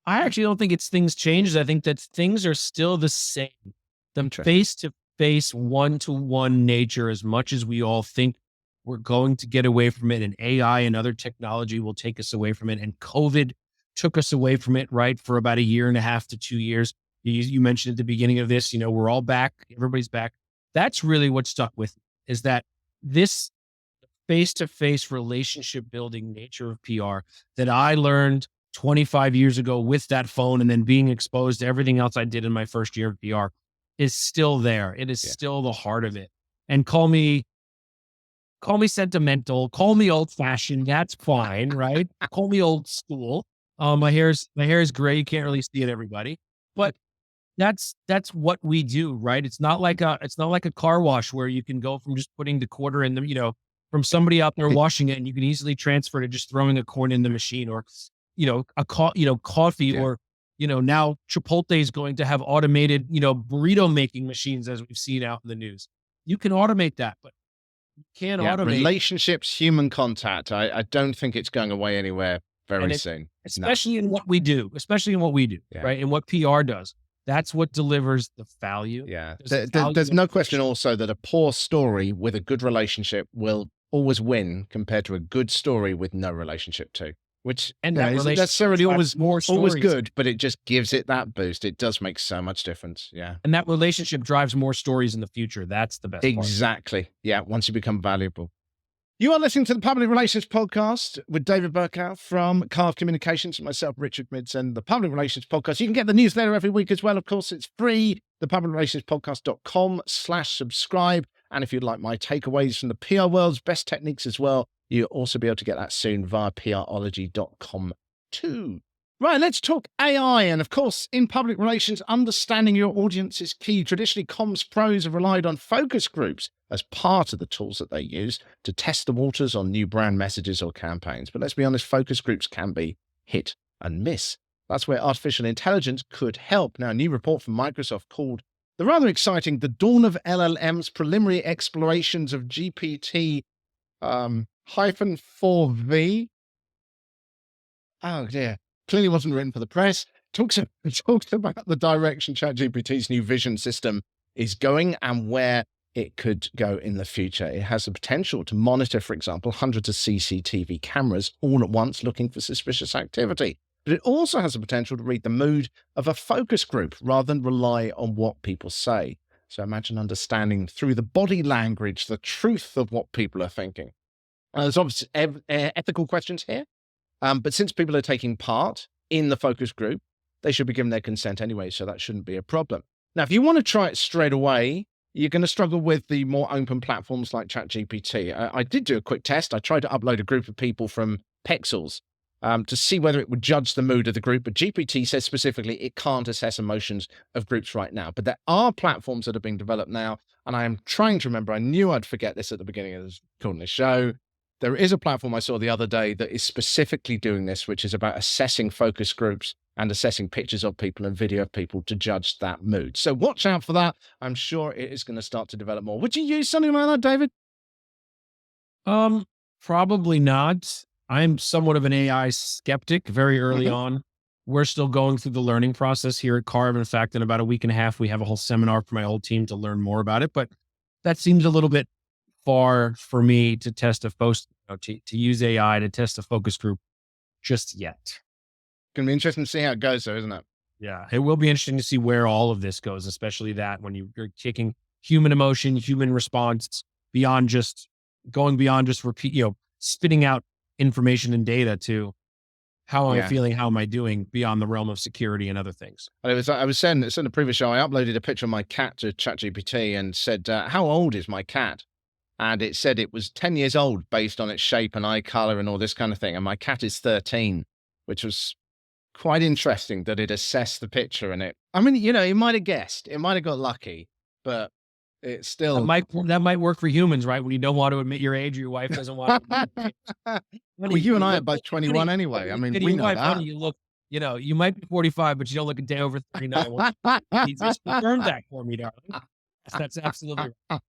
actually don't think it's things changed. I think that things are still the same. The face-to-face, one-to-one nature, as much as we all think We're going to get away from it, and AI and other technology will take us away from it. And COVID took us away from it, right, for about a year and a half to 2 years. You mentioned at the beginning of this, we're all back. Everybody's back. That's really what stuck with me, is that this face-to-face relationship building nature of PR that I learned 25 years ago with that phone and then being exposed to everything else I did in my first year of PR is still there. It is still the heart of it. And call me sentimental, call me old fashioned. That's fine, right? Call me old school. My hair is gray. You can't really see it, everybody, but that's what we do, right? It's not like a car wash where you can go from just putting the quarter in the, from somebody out there washing it, and you can easily transfer to just throwing a coin in the machine, or, coffee, or, now Chipotle is going to have automated, burrito making machines, as we've seen out in the news. You can automate that, but you can't automate relationships, human contact. I don't think it's going away anywhere very soon. Especially in what we do, right? And what PR does. That's what delivers the value. Yeah. There's no question also that a poor story with a good relationship will always win compared to a good story with no relationship too. Which isn't necessarily always good, but it just gives it that boost. It does make so much difference. Yeah. And that relationship drives more stories in the future. That's the best part. Exactly. Yeah. Once you become valuable. You are listening to the Public Relations Podcast with David Barkoe from Carve Communications and myself, Richard Midson, the Public Relations Podcast. You can get the newsletter every week as well. Of course, it's free, thepublicrelationspodcast.com/subscribe. And if you'd like my takeaways from the PR world's best techniques as well, you'll also be able to get that soon via prology.com too. Right, let's talk AI. And of course, in public relations, understanding your audience is key. Traditionally, comms pros have relied on focus groups as part of the tools that they use to test the waters on new brand messages or campaigns. But let's be honest, focus groups can be hit and miss. That's where artificial intelligence could help. Now, a new report from Microsoft called the rather exciting The Dawn of LLMs, Preliminary Explorations of GPT -4V. Oh dear. Clearly wasn't written for the press. Talks about the direction ChatGPT's new vision system is going and where it could go in the future. It has the potential to monitor, for example, hundreds of CCTV cameras all at once looking for suspicious activity. But it also has the potential to read the mood of a focus group rather than rely on what people say. So imagine understanding through the body language the truth of what people are thinking. There's obviously ethical questions here. But since people are taking part in the focus group, they should be given their consent anyway, so that shouldn't be a problem. Now, if you want to try it straight away, you're going to struggle with the more open platforms like ChatGPT. I did do a quick test. I tried to upload a group of people from Pexels to see whether it would judge the mood of the group, but GPT says specifically it can't assess emotions of groups right now. But there are platforms that are being developed now, and I am trying to remember. I knew I'd forget this at the beginning of this show. There is a platform I saw the other day that is specifically doing this, which is about assessing focus groups and assessing pictures of people and video of people to judge that mood. So watch out for that. I'm sure it is going to start to develop more. Would you use something like that, David? Probably not. I'm somewhat of an AI skeptic very early on. We're still going through the learning process here at Carve. In fact, in about a week and a half, we have a whole seminar for my whole team to learn more about it. But that seems a little bit far for me to test to use AI to test a focus group just yet. It's going to be interesting to see how it goes, though, isn't it? Yeah, it will be interesting to see where all of this goes, especially that when you're taking human emotion, human response beyond just repeat, spitting out information and data to how am I feeling, how am I doing beyond the realm of security and other things. I was saying in the previous show, I uploaded a picture of my cat to ChatGPT and said, how old is my cat? And it said it was 10 years old based on its shape and eye color and all this kind of thing. And my cat is 13, which was quite interesting that it assessed the picture and it might have guessed, it might have got lucky, but it's still. That might work for humans, right? When you don't want to admit your age or your wife doesn't want to. Well, you and I are both 21 anyway. I mean, we know that. You look, you might be 45, but you don't look a day over 39. Well, you just confirmed that for me, darling. That's absolutely right.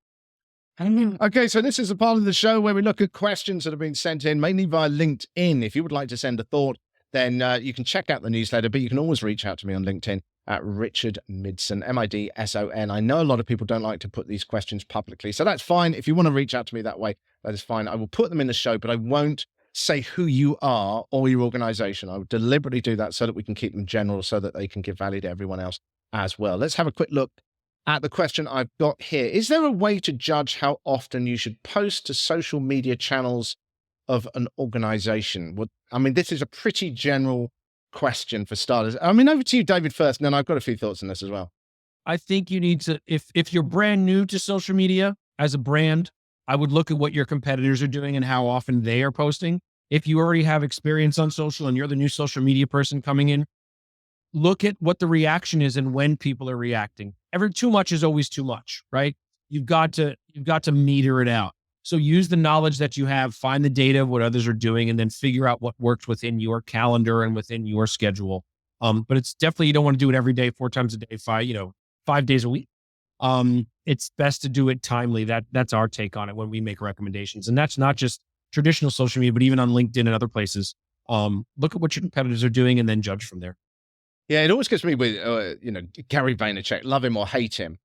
Okay, so this is a part of the show where we look at questions that have been sent in, mainly via LinkedIn. If you would like to send a thought, then you can check out the newsletter, but you can always reach out to me on LinkedIn at Richard Midson, Midson. I know a lot of people don't like to put these questions publicly, so that's fine. If you want to reach out to me that way, that is fine. I will put them in the show, but I won't say who you are or your organization. I would deliberately do that so that we can keep them general so that they can give value to everyone else as well. Let's have a quick look at the question I've got here. Is there a way to judge how often you should post to social media channels of an organization? This is a pretty general question for starters. Over to you, David, first, and then I've got a few thoughts on this as well. I think you need to, if you're brand new to social media as a brand, I would look at what your competitors are doing and how often they are posting. If you already have experience on social and you're the new social media person coming in, look at what the reaction is and when people are reacting. Too much is always too much, right? You've got to meter it out. So use the knowledge that you have, find the data of what others are doing, and then figure out what works within your calendar and within your schedule. But it's definitely, you don't want to do it every day, 4 times a day, 5 days a week. It's best to do it timely. That's our take on it when we make recommendations. And that's not just traditional social media, but even on LinkedIn and other places. Look at what your competitors are doing and then judge from there. Yeah, it always gets me with, Gary Vaynerchuk, love him or hate him.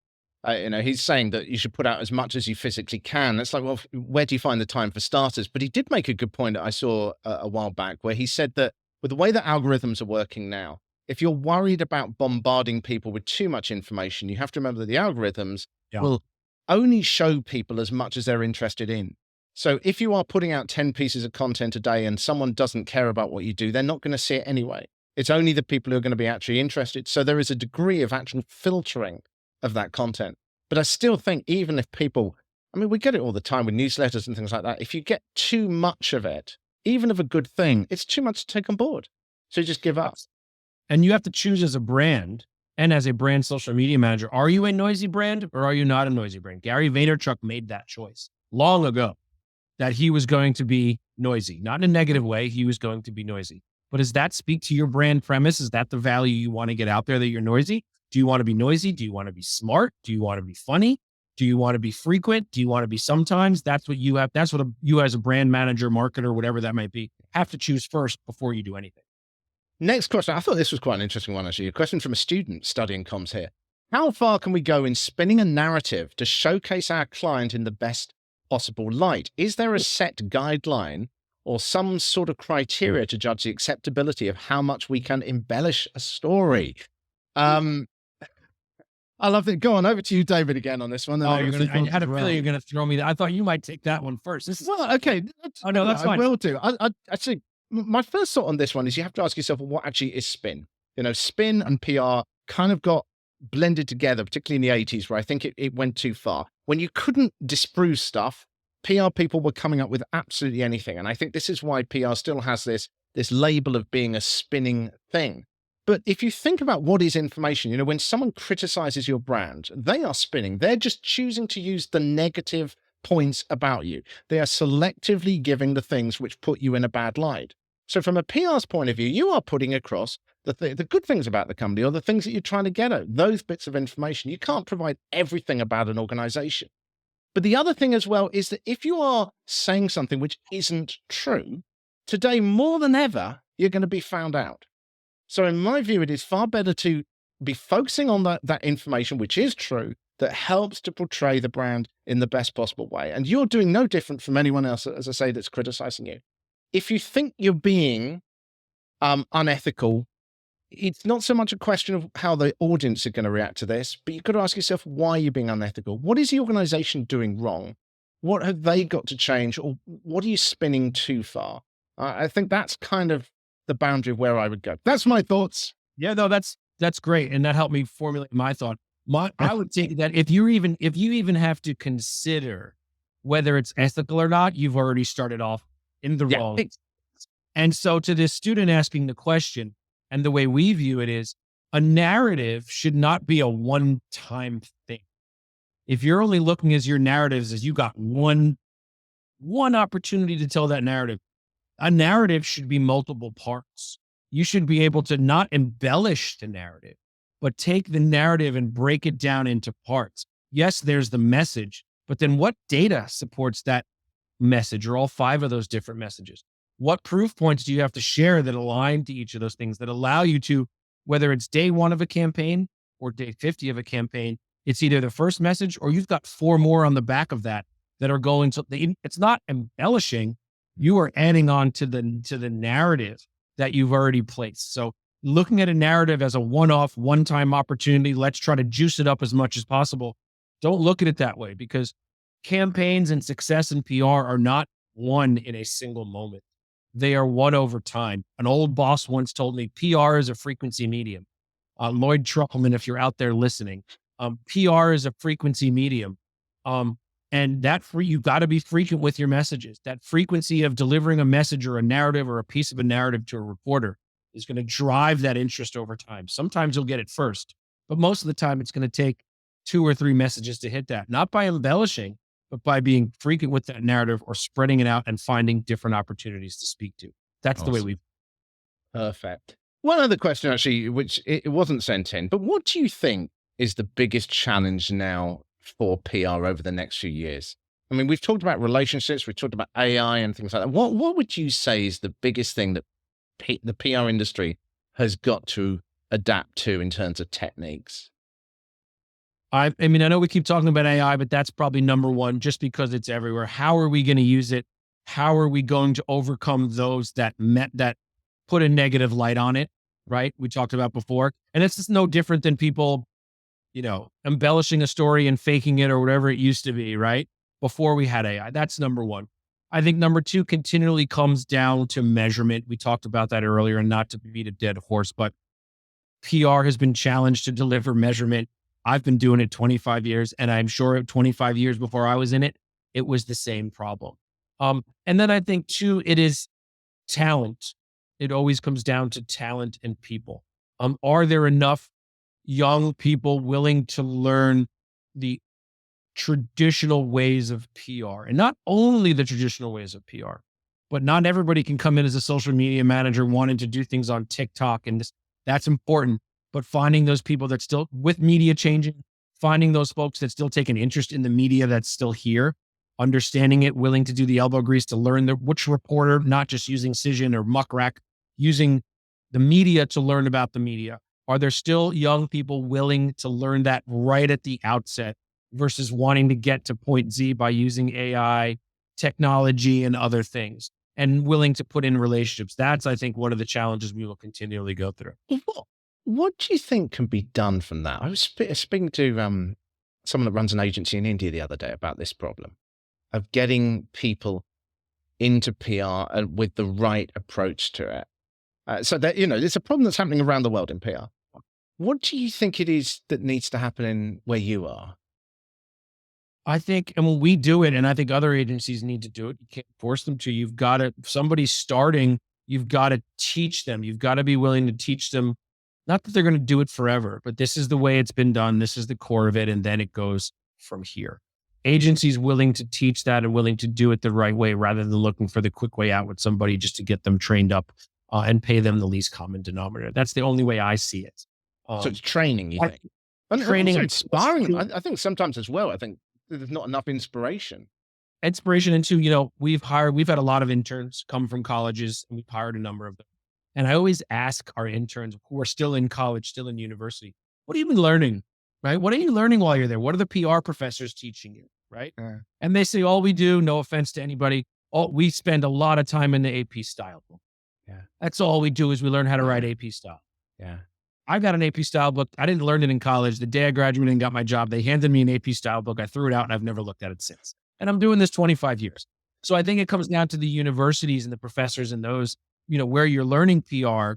He's saying that you should put out as much as you physically can. It's like, well, where do you find the time for starters? But he did make a good point that I saw a while back where he said that with the way that algorithms are working now, if you're worried about bombarding people with too much information, you have to remember that the algorithms will only show people as much as they're interested in. So if you are putting out 10 pieces of content a day and someone doesn't care about what you do, they're not going to see it anyway. It's only the people who are going to be actually interested. So there is a degree of actual filtering of that content. But I still think even if people, we get it all the time with newsletters and things like that. If you get too much of it, even of a good thing, it's too much to take on board. So you just give up. And you have to choose as a brand and as a brand social media manager, are you a noisy brand or are you not a noisy brand? Gary Vaynerchuk made that choice long ago that he was going to be noisy, not in a negative way. He was going to be noisy. But does that speak to your brand premise? Is that the value you want to get out there, that you're noisy? Do you want to be noisy? Do you want to be smart? Do you want to be funny? Do you want to be frequent? Do you want to be sometimes? That's what you have. That's what you as a brand manager, marketer, whatever that might be, have to choose first before you do anything. Next question. I thought this was quite an interesting one, actually. A question from a student studying comms here. How far can we go in spinning a narrative to showcase our client in the best possible light? Is there a set guideline or some sort of criteria to judge the acceptability of how much we can embellish a story? I love it. Go on, over to you, David, again on this one. I had a feeling you're going to throw me. I thought you might take that one first. Okay. Oh no, that's fine. I will do. I actually, my first thought on this one is you have to ask yourself, what actually is spin? Spin and PR kind of got blended together, particularly in the 80s, where I think it went too far. When you couldn't disprove stuff, PR people were coming up with absolutely anything. And I think this is why PR still has this label of being a spinning thing. But if you think about what is information, when someone criticizes your brand, they are spinning. They're just choosing to use the negative points about you. They are selectively giving the things which put you in a bad light. So from a PR's point of view, you are putting across the good things about the company or the things that you're trying to get at, those bits of information. You can't provide everything about an organization. But the other thing as well is that if you are saying something which isn't true, today more than ever, you're going to be found out. So in my view, it is far better to be focusing on that information, which is true, that helps to portray the brand in the best possible way. And you're doing no different from anyone else, as I say, that's criticizing you. If you think you're being unethical, it's not so much a question of how the audience are going to react to this, but you've got to ask yourself, why are you being unethical? What is the organization doing wrong? What have they got to change? Or what are you spinning too far? I think that's kind of the boundary of where I would go. That's my thoughts. Yeah, no, that's great. And that helped me formulate my thought. I would think that if you even have to consider whether it's ethical or not, you've already started off in the wrong. And so to this student asking the question, and the way we view it is, a narrative should not be a one-time thing. If you're only looking as your narratives as you got one opportunity to tell that narrative, a narrative should be multiple parts. You should be able to not embellish the narrative, but take the narrative and break it down into parts. Yes, there's the message, but then what data supports that message or all 5 of those different messages? What proof points do you have to share that align to each of those things that allow you to whether it's day one of a campaign or day 50 of a campaign, it's either the first message or you've got 4 more on the back of that are going to, it's not embellishing. You are adding on to the narrative that you've already placed. So looking at a narrative as a one-off, one-time opportunity, let's try to juice it up as much as possible. Don't look at it that way, because campaigns and success in PR are not won in a single moment. They are won over time. An old boss once told me PR is a frequency medium. Lloyd Truckleman, if you're out there listening, PR is a frequency medium. And you got to be frequent with your messages. That frequency of delivering a message or a narrative or a piece of a narrative to a reporter is going to drive that interest over time. Sometimes you'll get it first, but most of the time it's going to take 2 or 3 messages to hit that, not by embellishing, but by being frequent with that narrative or spreading it out and finding different opportunities to speak to. That's the way we. Perfect. One other question, actually, which it wasn't sent in, but what do you think is the biggest challenge now for PR over the next few years? I mean, we've talked about relationships, we've talked about AI and things like that. What would you say is the biggest thing that the PR industry has got to adapt to in terms of techniques? I mean, I know we keep talking about AI, but that's probably number one, just because it's everywhere. How are we going to use it? How are we going to overcome those that put a negative light on it? Right? We talked about before, and it's just no different than people, embellishing a story and faking it or whatever it used to be, right? Before we had AI. That's number one. I think number two continually comes down to measurement. We talked about that earlier, and not to beat a dead horse, but PR has been challenged to deliver measurement. I've been doing it 25 years, and I'm sure 25 years before I was in it, it was the same problem. And then I think too, it is talent. It always comes down to talent and people. Are there enough young people willing to learn the traditional ways of PR? And not only the traditional ways of PR, but not everybody can come in as a social media manager wanting to do things on TikTok, and that's important. But finding those people that still, with media changing, finding those folks that still take an interest in the media that's still here, understanding it, willing to do the elbow grease to learn which reporter, not just using Cision or Muckrack, using the media to learn about the media. Are there still young people willing to learn that right at the outset versus wanting to get to point Z by using AI, technology, and other things, and willing to put in relationships? That's, I think, one of the challenges we will continually go through. What do you think can be done from that? I was speaking to someone that runs an agency in India the other day about this problem of getting people into PR and with the right approach to it. So that, it's a problem that's happening around the world in PR. What do you think it is that needs to happen in where you are? I think, and when we do it, and I think other agencies need to do it, you can't force them to. You've got to, if somebody's starting, you've got to teach them. You've got to be willing to teach them. Not that they're going to do it forever, but this is the way it's been done. This is the core of it. And then it goes from here. Agencies willing to teach that and willing to do it the right way, rather than looking for the quick way out with somebody just to get them trained up and pay them the least common denominator. That's the only way I see it. So it's training, you think? Training and inspiring. I think sometimes as well, I think there's not enough inspiration. Into, we've had a lot of interns come from colleges, and we've hired a number of them. And I always ask our interns who are still in college, still in university, what have you been learning, right? What are you learning while you're there? What are the PR professors teaching you, right? And they say, all we do, no offense to anybody, we spend a lot of time in the AP style book. Yeah. That's all we do, is we learn how to write AP style. Yeah. I got an AP style book. I didn't learn it in college. The day I graduated and got my job, they handed me an AP style book. I threw it out and I've never looked at it since. And I'm doing this 25 years. So I think it comes down to the universities and the professors and those, where you're learning PR,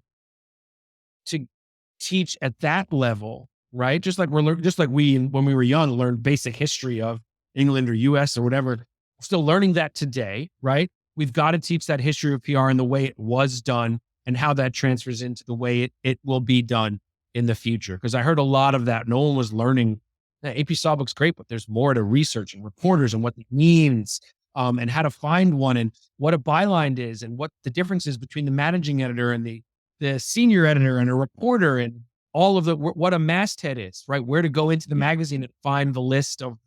to teach at that level, right? Just like we, when we were young, learned basic history of England or US or whatever. We're still learning that today, right? We've got to teach that history of PR and the way it was done, and how that transfers into the way it will be done in the future. Because I heard a lot of that. No one was learning. AP Stylebook's great, but there's more to research and reporters and what it means, and how to find one, and what a byline is, and what the difference is between the managing editor and the senior editor and a reporter, and all of what a masthead is, right? Where to go into the magazine and find the list of,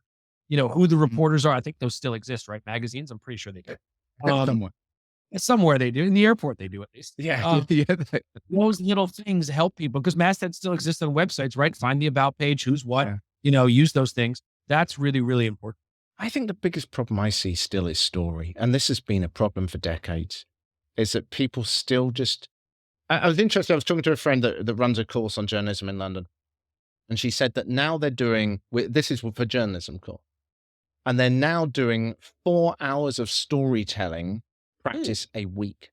who the reporters are. I think those still exist, right? Magazines, I'm pretty sure they do. Somewhere. Somewhere they do. In the airport, they do at least. Yeah, yeah. Those little things help people because mastheads still exist on websites, right? Find the about page, who's what, Yeah. use those things. That's really, really important. I think the biggest problem I see still is story, and this has been a problem for decades, is that people still just I was interested, I was talking to a friend that runs a course on journalism in London, and she said that now they're doing this is for journalism course, and they're now doing 4 hours of storytelling practice a week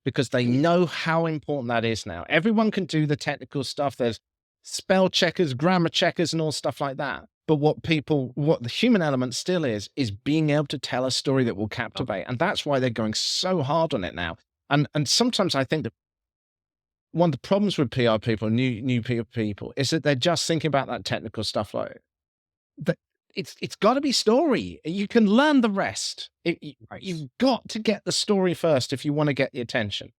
because they know how important that is now. Everyone can do the technical stuff. There's spell checkers, grammar checkers, and all stuff like that. But what the human element still is being able to tell a story that will captivate. And that's why they're going so hard on it now. And sometimes I think that one of the problems with PR people, new PR people, is that they're just thinking about that technical stuff like that. It's got to be story. You can learn the rest. You've got to get the story first if you want to get the attention.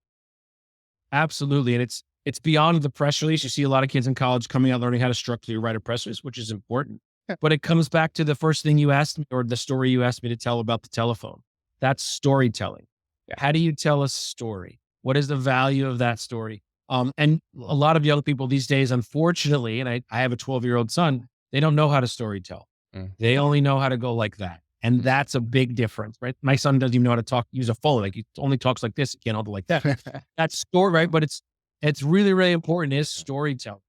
Absolutely. And it's beyond the press release. You see a lot of kids in college coming out learning how to structurally write a press release, which is important. Yeah. But it comes back to the first thing you asked me, or the story you asked me to tell about the telephone. That's storytelling. Yeah. How do you tell a story? What is the value of that story? And a lot of young people these days, unfortunately, and I have a 12-year-old son, they don't know how to storytell. They only know how to go like that. And that's a big difference, right? My son doesn't even know how to use a phone. Like he only talks like this. He can't hold it like that. That's story, right? But it's really, really important is storytelling.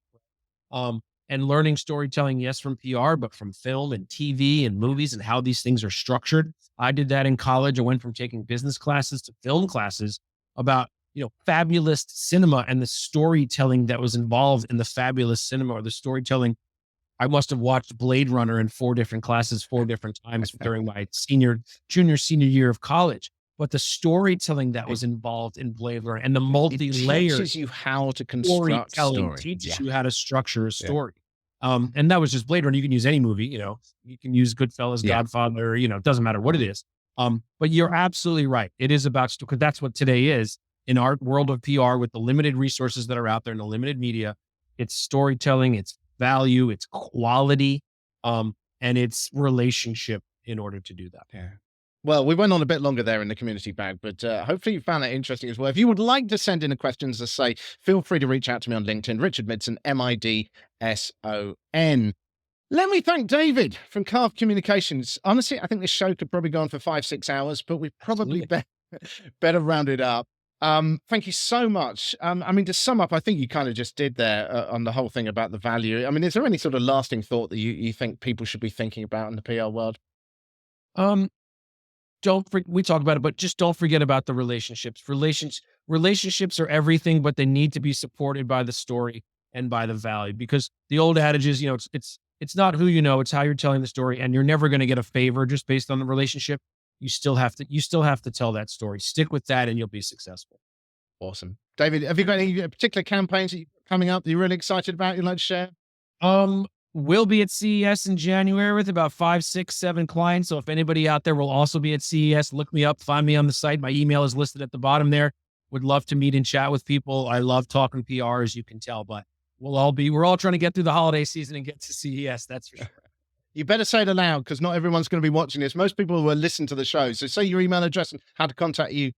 And learning storytelling, yes, from PR, but from film and TV and movies and how these things are structured. I did that in college. I went from taking business classes to film classes about, fabulous cinema and the storytelling that was involved in the fabulous cinema or the storytelling. I must have watched Blade Runner in 4 different classes, 4 different times during my senior year of college. But the storytelling that was involved in Blade Runner and the multi-layered teaches you how to construct story. Teaches you how to structure a story. And that was just Blade Runner. You can use any movie, you can use Goodfellas, Godfather, it doesn't matter what it is. But you're absolutely right. It is about, because that's what today is in our world of PR with the limited resources that are out there and the limited media. It's storytelling, it's value, it's quality, and it's relationship in order to do that. Yeah. Well, we went on a bit longer there in the community bag, but hopefully you found that interesting as well. If you would like to send in a question, as I say, feel free to reach out to me on LinkedIn, Richard Midson, Midson. Let me thank David from Carve Communications. Honestly, I think this show could probably go on for 5-6 hours, but we probably better round it up. Thank you so much. To sum up, I think you kind of just did there on the whole thing about the value. Is there any sort of lasting thought that you think people should be thinking about in the PR world? We talked about it, but just don't forget about the relationships. Relationships are everything, but they need to be supported by the story and by the value, because the old adage is, it's not who you know, it's how you're telling the story, and you're never going to get a favor just based on the relationship. You still have to tell that story. Stick with that and you'll be successful. Awesome. David, have you got any particular campaigns that coming up that you're really excited about you'd like to share? We'll be at CES in January with about 5, 6, 7 clients. So if anybody out there will also be at CES, look me up, find me on the site. My email is listed at the bottom there. Would love to meet and chat with people. I love talking PR, as you can tell, but we're all trying to get through the holiday season and get to CES. That's for sure. You better say it aloud, because not everyone's going to be watching this. Most people will listen to the show. So say your email address and how to contact you.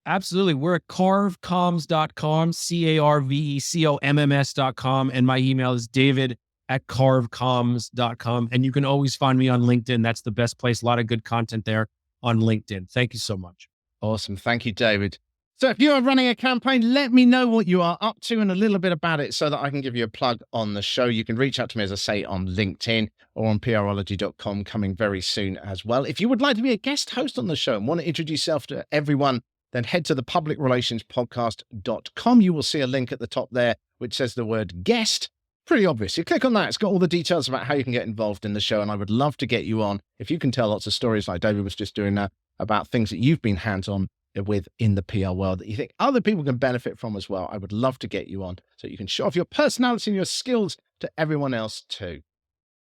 Absolutely. We're at carvecoms.com, CARVECOMMS.com. And my email is david@carvecoms.com. And you can always find me on LinkedIn. That's the best place. A lot of good content there on LinkedIn. Thank you so much. Awesome. Thank you, David. So if you are running a campaign, let me know what you are up to and a little bit about it so that I can give you a plug on the show. You can reach out to me, as I say, on LinkedIn or on prology.com, coming very soon as well. If you would like to be a guest host on the show and want to introduce yourself to everyone, then head to the publicrelationspodcast.com. You will see a link at the top there which says the word guest. Pretty obvious. You click on that. It's got all the details about how you can get involved in the show. And I would love to get you on if you can tell lots of stories like David was just doing now about things that you've been hands-on with in the PR world that you think other people can benefit from as well. I would love to get you on so you can show off your personality and your skills to everyone else too.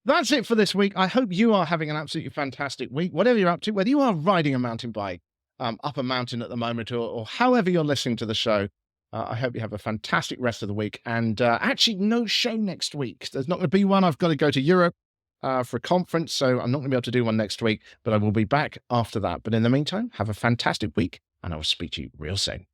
That's it for this week. I hope you are having an absolutely fantastic week, whatever you're up to, whether you are riding a mountain bike up a mountain at the moment or however you're listening to the show. I hope you have a fantastic rest of the week. And actually, no show next week. There's not going to be one. I've got to go to Europe for a conference, so I'm not going to be able to do one next week, but I will be back after that. But in the meantime, have a fantastic week. and I will speak to you real soon.